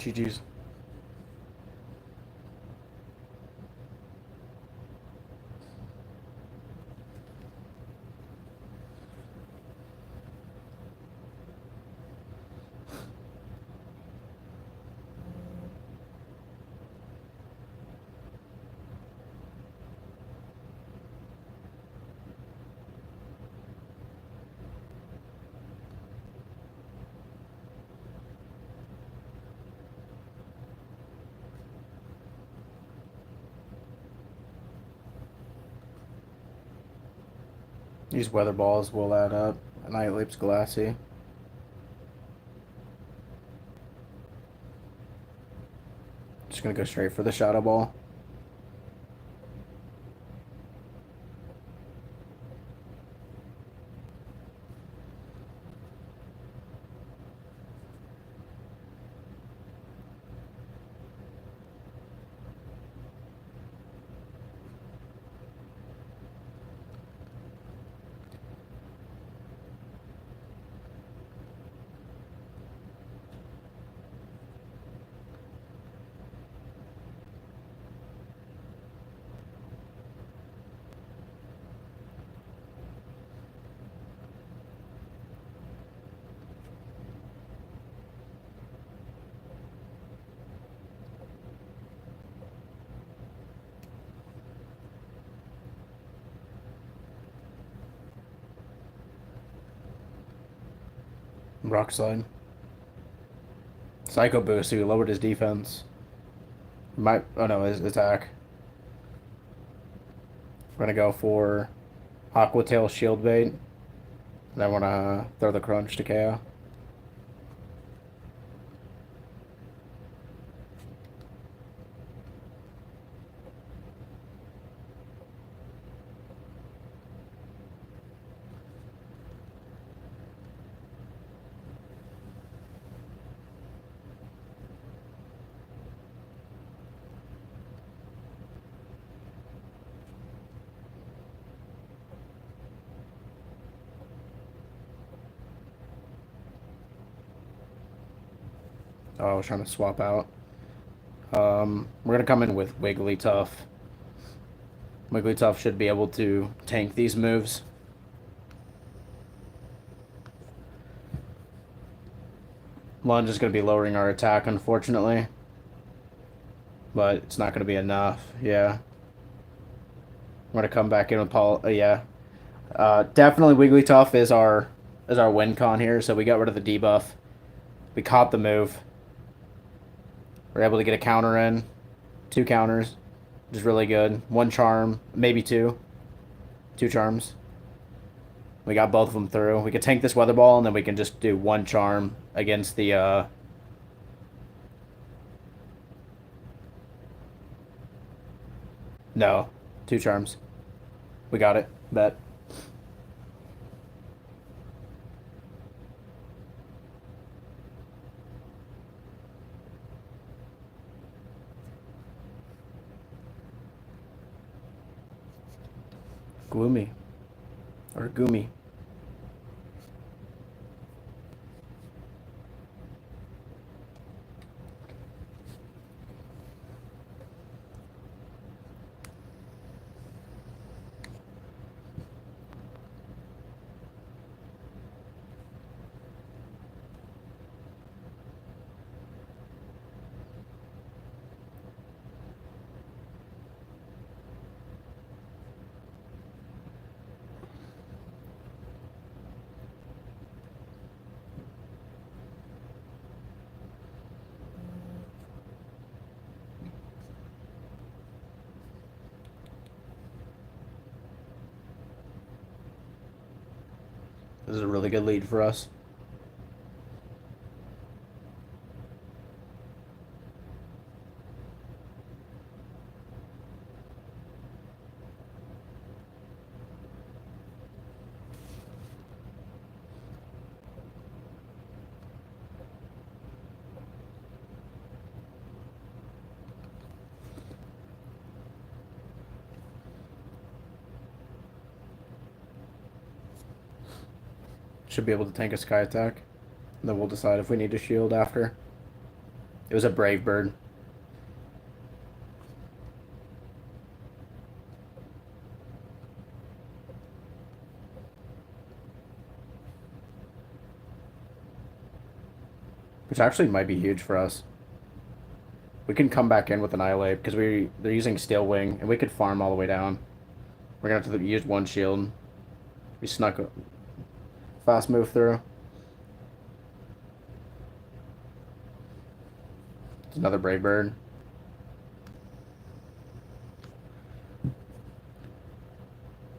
GG's. These weather balls will add up. Annihilape's glassy. Just gonna go straight for the shadow ball. Rock Slide. Psycho Boost, so he lowered his defense. Might, oh no, his attack. We're gonna go for Aqua Tail Shield Bait. And I wanna throw the Crunch to KO. Oh, I was trying to swap out. We're gonna come in with Wigglytuff. Wigglytuff should be able to tank these moves. Lunge is gonna be lowering our attack, unfortunately. But it's not gonna be enough. Yeah. I'm gonna come back in with Paul. Yeah. Definitely Wigglytuff is our win con here, so we got rid of the debuff. We caught the move. We're able to get a counter in. 2 counters. Which is really good. 1 charm, maybe 2. 2 charms. We got both of them through. We could tank this Weather Ball, and then we can just do 1 charm against the, No. 2 charms. We got it. Bet. Gloomy. Or Goomy. This is a really good lead for us. Should be able to tank a Sky Attack. And then we'll decide if we need to shield after. It was a Brave Bird. Which actually might be huge for us. We can come back in with Annihilape because they're using Steel Wing, and we could farm all the way down. We're gonna have to use 1 shield. We snuck a fast move through. It's another Brave Bird.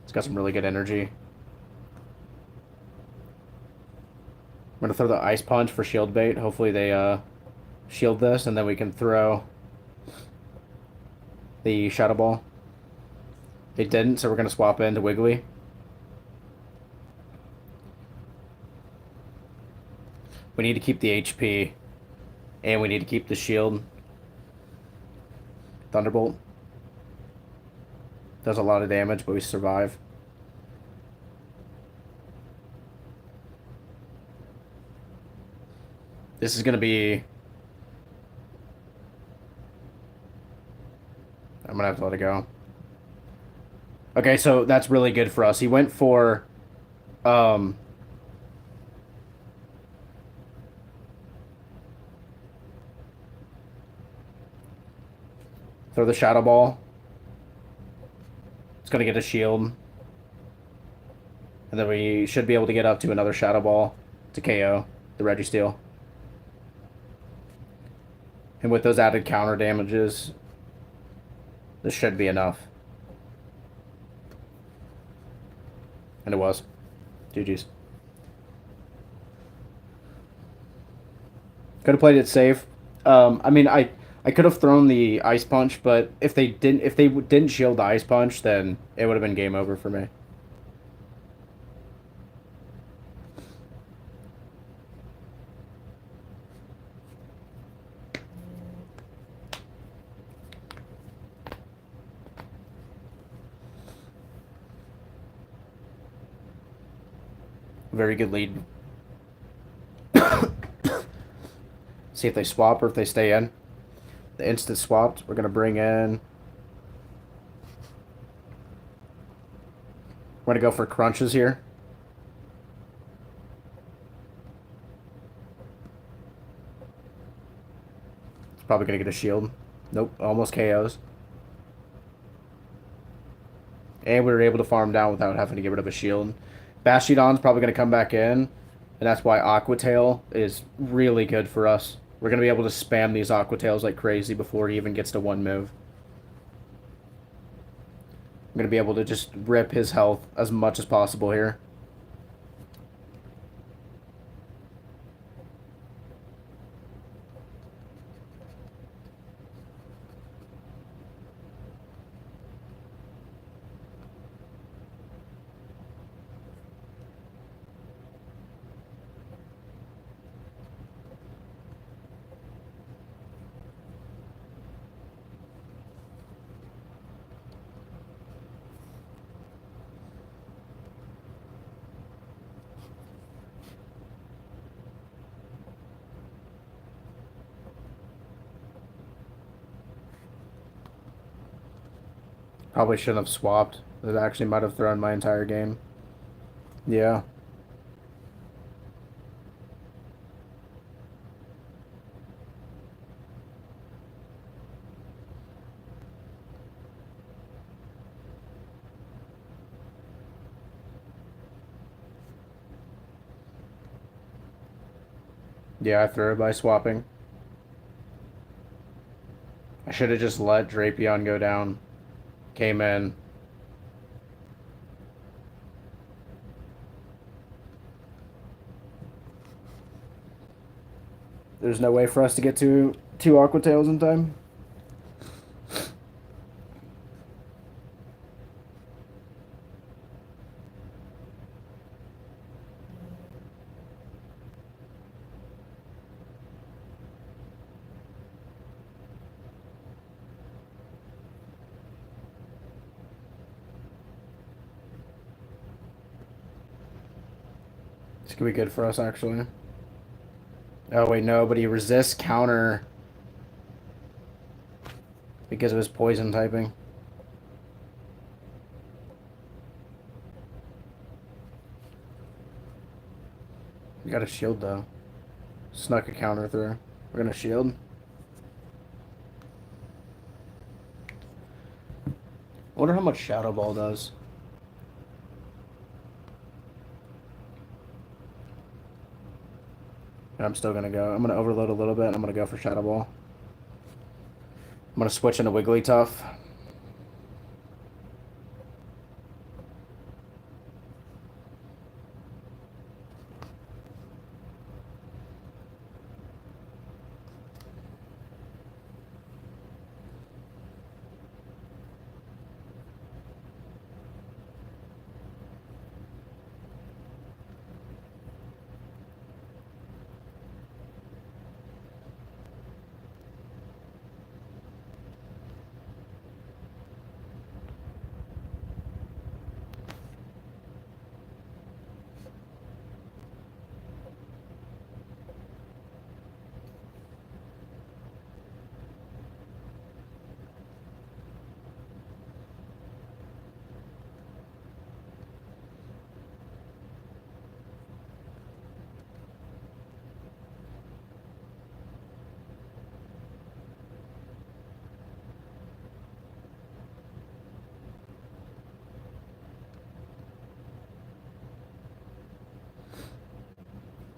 It's got some really good energy. I'm gonna throw the Ice Punch for shield bait. Hopefully they shield this, and then we can throw the Shadow Ball. It didn't, so we're gonna swap into Wiggly. We need to keep the HP, and we need to keep the shield. Thunderbolt does a lot of damage, but we survive. This is gonna be... I'm gonna have to let it go. Okay, so that's really good for us. He went for... Throw the Shadow Ball. It's gonna get a shield. And then we should be able to get up to another Shadow Ball to KO the Registeel. And with those added counter damages, this should be enough. And it was. GG's. Could have played it safe. I mean, I could have thrown the ice punch, but if they didn't shield the ice punch, then it would have been game over for me. Very good lead. See if they swap or if they stay in. The instant swapped. We're gonna bring in. We're gonna go for crunches here. It's probably gonna get a shield. Nope, almost KOs. And we were able to farm down without having to get rid of a shield. Bastiodon's probably going to come back in, and that's why Aqua Tail is really good for us. We're going to be able to spam these Aqua Tails like crazy before he even gets to one move. I'm going to be able to just rip his health as much as possible here. Probably shouldn't have swapped. It actually might have thrown my entire game. Yeah. Yeah, I threw it by swapping. I should have just let Drapion go down. Came in. There's no way for us to get to two Aqua Tails in time. This could be good for us, actually. Oh, wait, no, but he resists counter because of his poison typing. We got a shield, though. Snuck a counter through. We're gonna shield. I wonder how much Shadow Ball does. And I'm still gonna go. I'm gonna overload a little bit, and I'm gonna go for Shadow Ball. I'm gonna switch into Wigglytuff.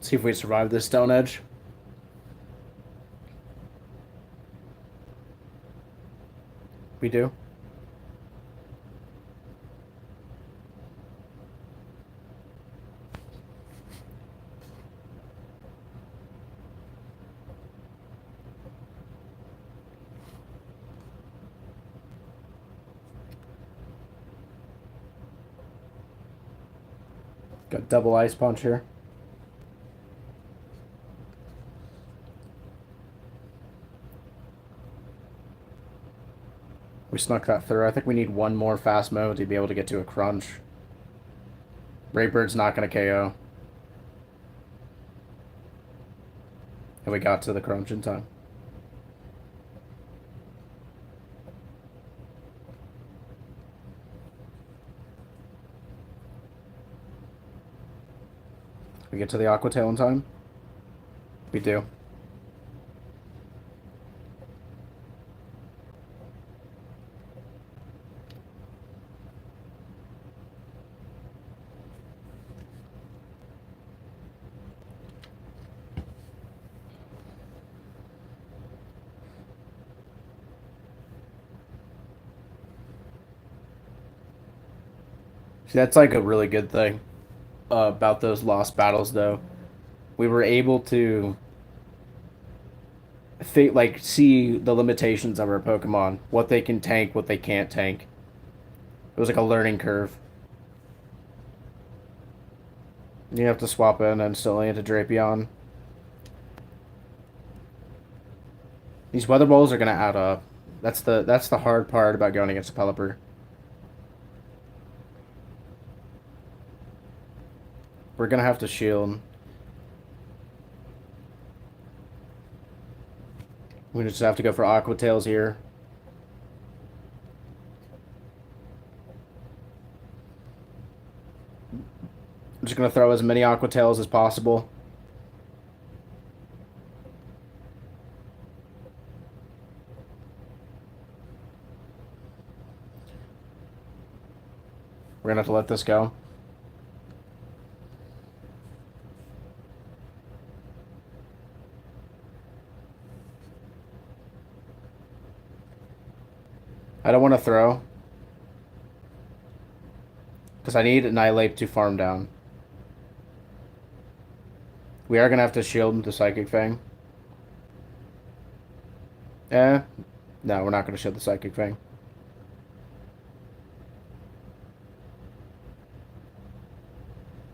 See if we survive this Stone Edge. We do. Got double ice punch here. We snuck that through. I think we need one more fast mode to be able to get to a crunch. Raybird's not going to KO. And we got to the crunch in time. We get to the Aqua Tail in time? We do. See, that's like a really good thing about those lost battles, though. We were able to like see the limitations of our Pokemon, what they can tank, what they can't tank. It was like a learning curve. You have to swap in and still into Drapion. These weather balls are gonna add up. That's the hard part about going against a Pelipper. We're gonna have to shield. We just have to go for Aqua Tails here. I'm just gonna throw as many Aqua Tails as possible. We're gonna have to let this go. I don't want to throw. Because I need Annihilape to farm down. We are going to have to shield the Psychic Fang. Eh. No, we're not going to shield the Psychic Fang.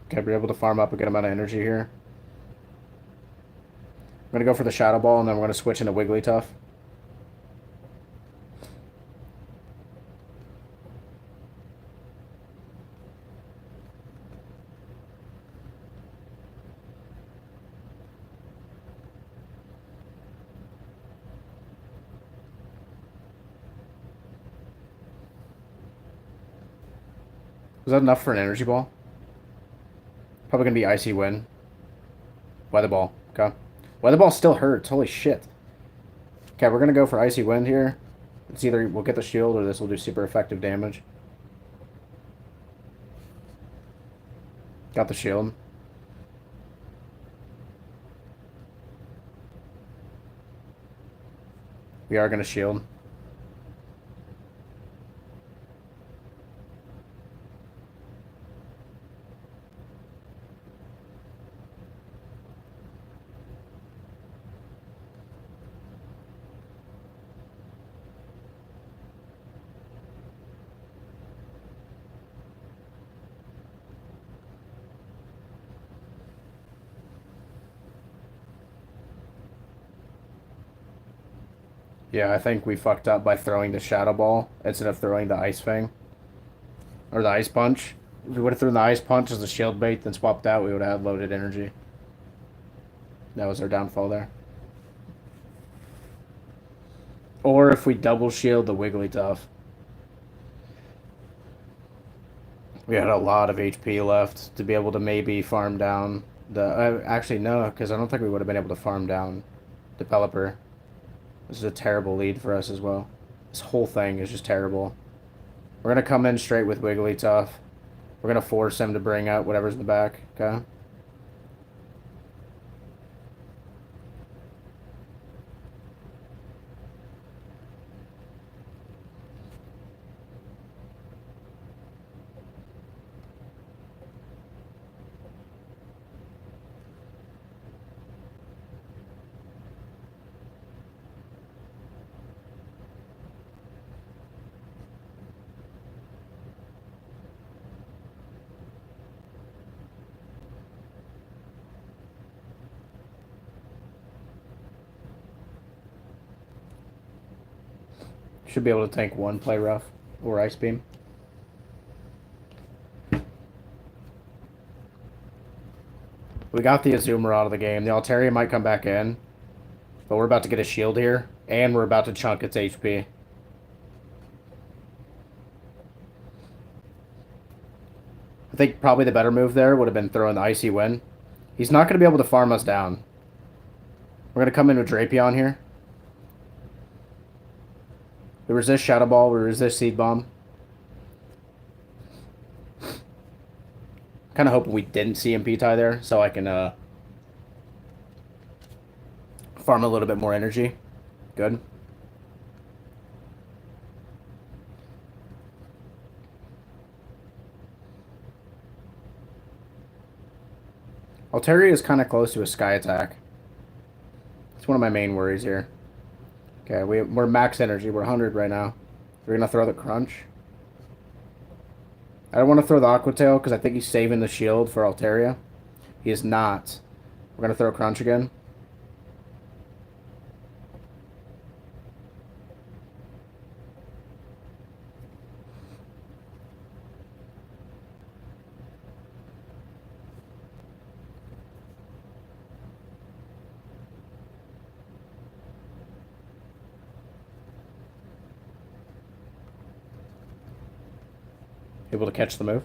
Okay, we're able to farm up a good amount of energy here. I'm going to go for the Shadow Ball, and then we're going to switch into Wigglytuff. Was that enough for an Energy Ball? Probably going to be Icy Wind. Weather Ball. Okay. Weather Ball still hurts. Holy shit. Okay, we're going to go for Icy Wind here. It's either we'll get the shield or this will do super effective damage. Got the shield. We are going to shield. Yeah, I think we fucked up by throwing the Shadow Ball instead of throwing the Ice Fang. Or the Ice Punch. If we would have thrown the Ice Punch as a shield bait, then swapped out, we would have had loaded energy. That was our downfall there. Or if we double shield the Wigglytuff. We had a lot of HP left to be able to maybe farm down the... actually, no, because I don't think we would have been able to farm down the Pelipper. This is a terrible lead for us as well. This whole thing is just terrible. We're going to come in straight with Wigglytuff. We're going to force him to bring out whatever's in the back, okay? Should be able to tank one play rough or ice beam. We got the Azumar out of the game. The Altaria might come back in, but we're about to get a shield here, and we're about to chunk its HP. I think probably the better move there would have been throwing the Icy Wind. He's not going to be able to farm us down. We're going to come in with Drapion here. We resist Shadow Ball. We resist Seed Bomb. Kind of hoping we didn't see MP tie there, so I can farm a little bit more energy. Good. Altaria is kind of close to a Sky Attack. It's one of my main worries here. Okay, we're max energy. We're 100 right now. We're going to throw the Crunch. I don't want to throw the Aqua Tail because I think he's saving the shield for Altaria. He is not. We're going to throw Crunch again. Able to catch the move.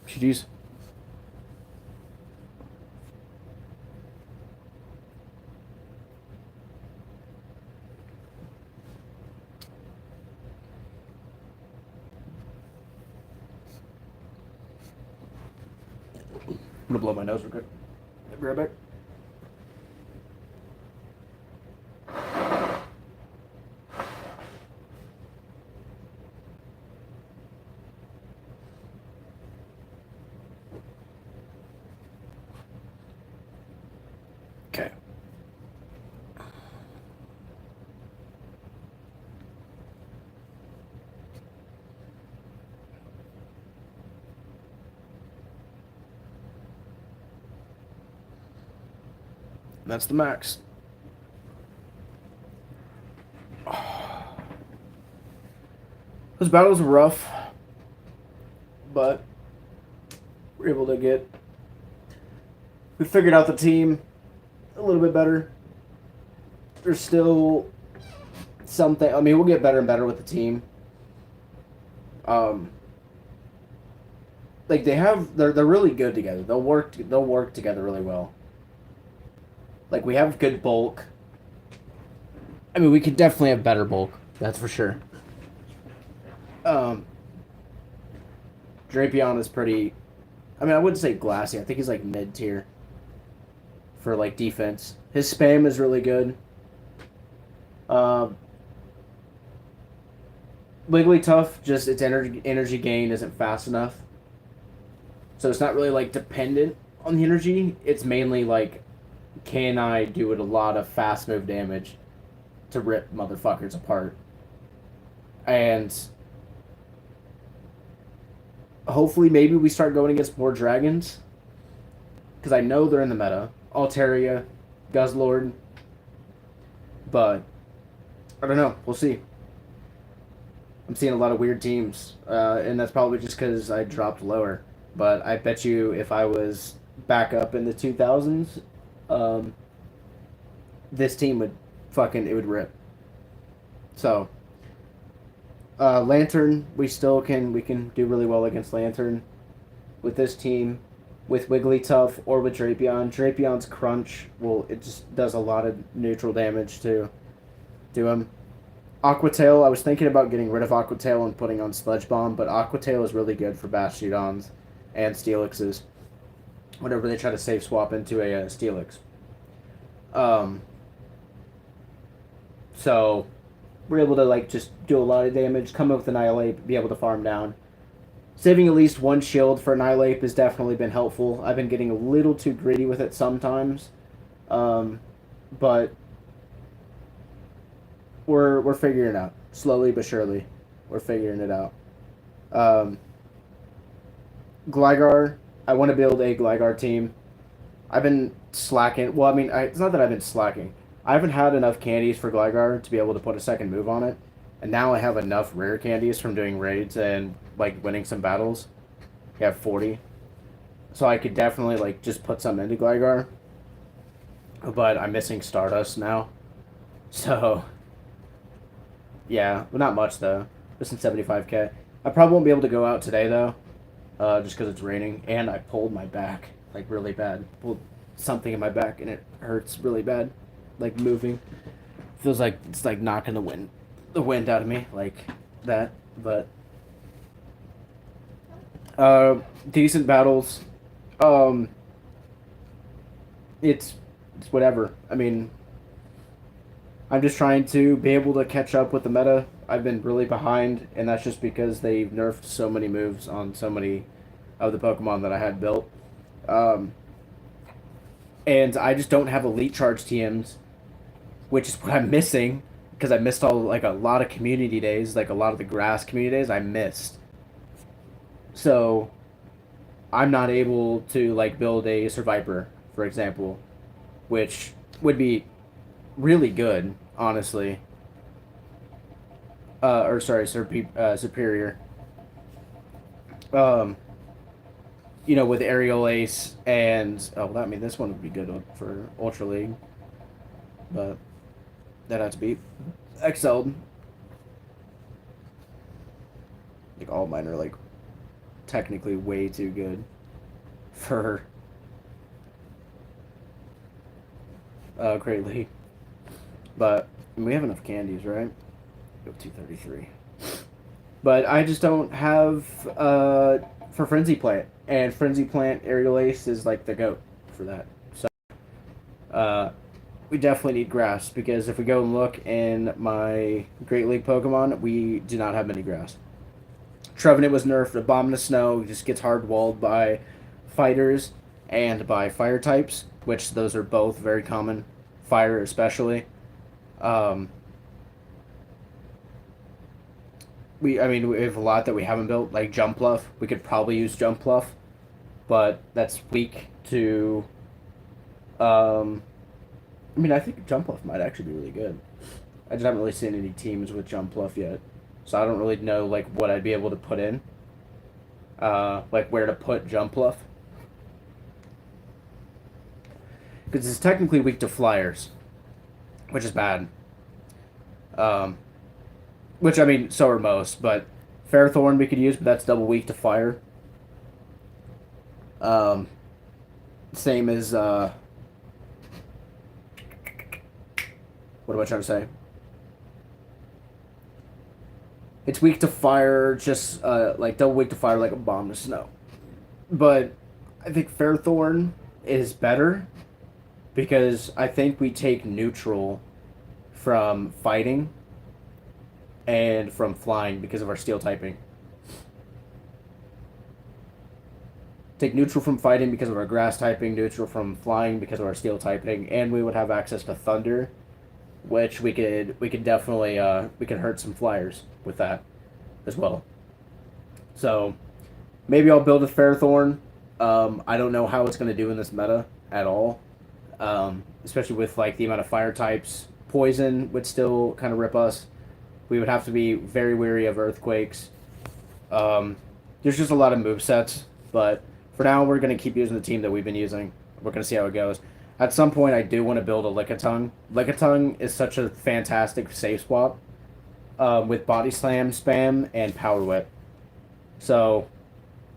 GG's. I'm gonna blow my nose real quick. Be right back. Okay. That's the max. Those battles were rough, but we're able to get. We figured out the team a little bit better. There's still something. I mean, we'll get better and better with the team. Like they're really good together. They'll work together really well. Like, we have good bulk. I mean, we could definitely have better bulk. That's for sure. Drapion is pretty... I mean, I wouldn't say glassy. I think he's, like, mid-tier. For, like, defense. His spam is really good. Wigglytuff, just its energy gain isn't fast enough. So it's not really, like, dependent on the energy. It's mainly, like... Can I do it a lot of fast move damage to rip motherfuckers apart? And hopefully maybe we start going against more dragons. Because I know they're in the meta. Altaria, Guzzlord. But I don't know. We'll see. I'm seeing a lot of weird teams. And that's probably just because I dropped lower. But I bet you if I was back up in the 2000s... this team would it would rip. So, Lantern, we can do really well against Lantern with this team, with Wigglytuff or with Drapion. Drapion's Crunch, it just does a lot of neutral damage to him. Aqua Tail, I was thinking about getting rid of Aqua Tail and putting on Sludge Bomb, but Aqua Tail is really good for Bastiodons and Steelixes whenever they try to save swap into a Steelix. So we're able to like just do a lot of damage, come up with Annihilape, be able to farm down. Saving at least one shield for Annihilape has definitely been helpful. I've been getting a little too greedy with it sometimes, um, but we're figuring it out slowly but surely. We're figuring it out. Um, Gligar, I want to build a Gligar team. I've been slacking. Well, I mean, it's not that I've been slacking. I haven't had enough candies for Gligar to be able to put a second move on it, and now I have enough rare candies from doing raids and like winning some battles. I have 40, so I could definitely like just put some into Gligar. But I'm missing Stardust now, so yeah, well, not much though. Missing 75k. I probably won't be able to go out today though, just because it's raining, and I pulled my back like really bad. Pulled something in my back, and it hurts really bad, like moving. Feels like it's like knocking the wind out of me, like that. But decent battles. Um, it's it's whatever. I mean, I'm just trying to be able to catch up with the meta. I've been really behind, and that's just because they've nerfed so many moves on so many of the Pokemon that I had built. Um, and I just don't have elite charge TMs, which is what I'm missing because I missed all like a lot of community days, like a lot of the grass community days I missed. So I'm not able to like build a Survivor, for example, which would be really good, honestly. Or sorry, superior. Um, with Aerial Ace and I mean this one would be good for Ultra League, but that had to be excelled. Like all mine are like technically way too good for Great League, but we have enough candies, right? Go 233. But I just don't have for Frenzy Plant, and Frenzy Plant Aerial Ace is like the goat for that. So we definitely need grass because if we go and look in my Great League Pokemon, we do not have many grass. Trevenant was nerfed. Abominous Snow just gets hard walled by fighters and by fire types, which those are both very common. Fire especially. Um, I mean, we have a lot that we haven't built, like Jump Bluff. We could probably use Jump Bluff, but that's weak to. Um, I mean, I think Jump Bluff might actually be really good. I just haven't really seen any teams with Jump Bluff yet, so I don't really know like what I'd be able to put in. Like where to put Jump Bluff, because it's technically weak to flyers, which is bad. Um, which I mean, so are most, but Fairthorn we could use, but that's double weak to fire. Um, Same as what am I trying to say? It's weak to fire, just like double weak to fire, like a bomb to snow. But I think Fairthorn is better because I think we take neutral from fighting and from flying because of our steel typing. Take neutral from fighting because of our grass typing, neutral from flying because of our steel typing, and we would have access to thunder, which we could definitely we could hurt some flyers with that as well. So maybe I'll build a Fairthorn. I don't know how it's going to do in this meta at all, especially with like the amount of fire types. Poison would still kind of rip us. We would have to be very wary of earthquakes. There's just a lot of move sets, but for now we're going to keep using the team that we've been using. We're going to see how it goes. At some point, I do want to build a Lickitung. Lickitung is such a fantastic save swap with Body Slam, Spam, and Power Whip. So,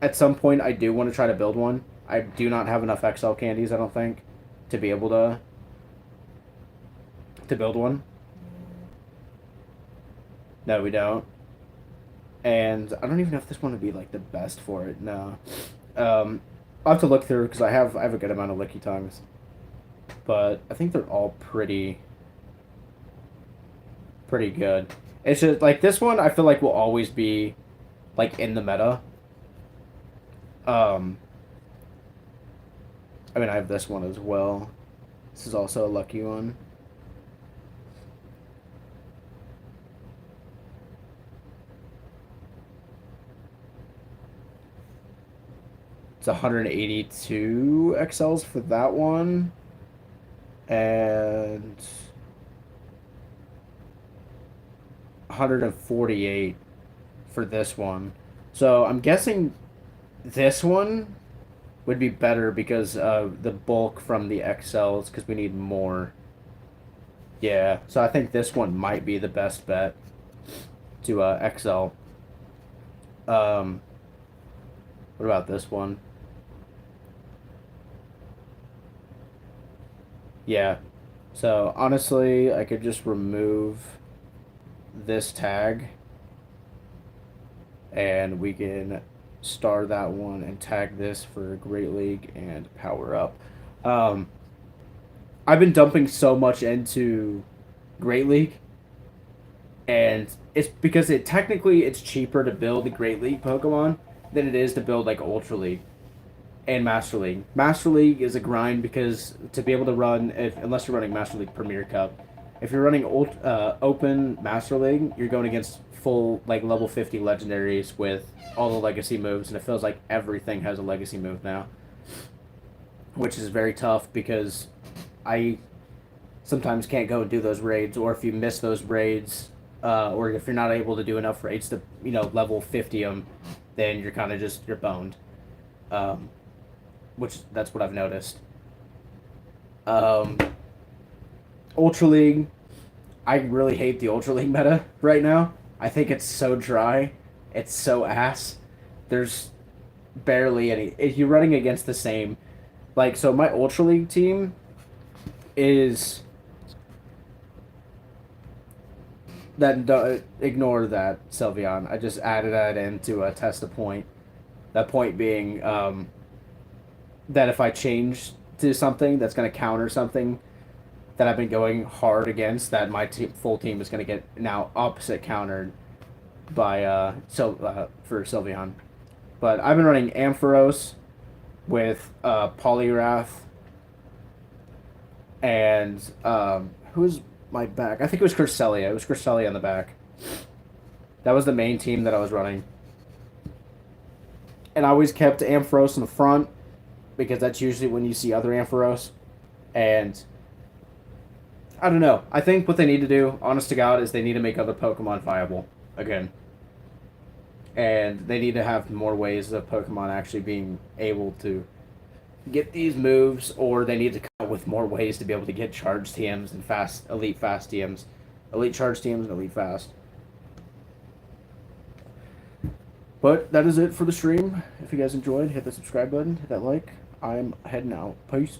at some point, I do want to try to build one. I do not have enough XL candies, I don't think, to be able to build one. No, we don't. And I don't even know if this one would be like the best for it. No. I'll have to look through because I have a good amount of Lickitungs. But I think they're all pretty good. It's just like this one I feel like will always be like in the meta. Um, I mean, I have this one as well. This is also a lucky one. It's 182 XLs for that one. And 148 for this one. So I'm guessing this one would be better because of the bulk from the XLs because we need more. Yeah, so I think this one might be the best bet to XL. Um, what about this one? Yeah. So honestly, I could just remove this tag and we can star that one and tag this for Great League and power up. Um, I've been dumping so much into Great League, and it's because it's cheaper to build a Great League Pokemon than it is to build like Ultra League and Master League. Master League is a grind because to be able to run, if unless you're running Master League Premier Cup, if you're running open Master League, you're going against full like level 50 legendaries with all the legacy moves, and it feels like everything has a legacy move now, which is very tough because I sometimes can't go and do those raids, or if you miss those raids, or if you're not able to do enough raids to level 50 them, then you're kind of just you're boned. Um, which that's what I've noticed. Um, Ultra League, I really hate the Ultra League meta right now. I think it's so dry, it's so ass. There's barely any. If you're running against the same, like so, my Ultra League team is ignore that Sylveon. I just added that in to test a point. That point being that if I change to something that's going to counter something that I've been going hard against, that my full team is going to get now opposite countered by for Sylveon. But I've been running Ampharos with Poliwrath and who's my back? I think it was Cresselia. It was Cresselia in the back. That was the main team that I was running. And I always kept Ampharos in the front because that's usually when you see other Ampharos. And I don't know. I think what they need to do, honest to God, is they need to make other Pokemon viable again. And they need to have more ways of Pokemon actually being able to get these moves, or they need to come up with more ways to be able to get charge TMs and elite fast TMs. Elite charge TMs and elite fast. But that is it for the stream. If you guys enjoyed, hit the subscribe button, hit that like. I'm heading out. Peace.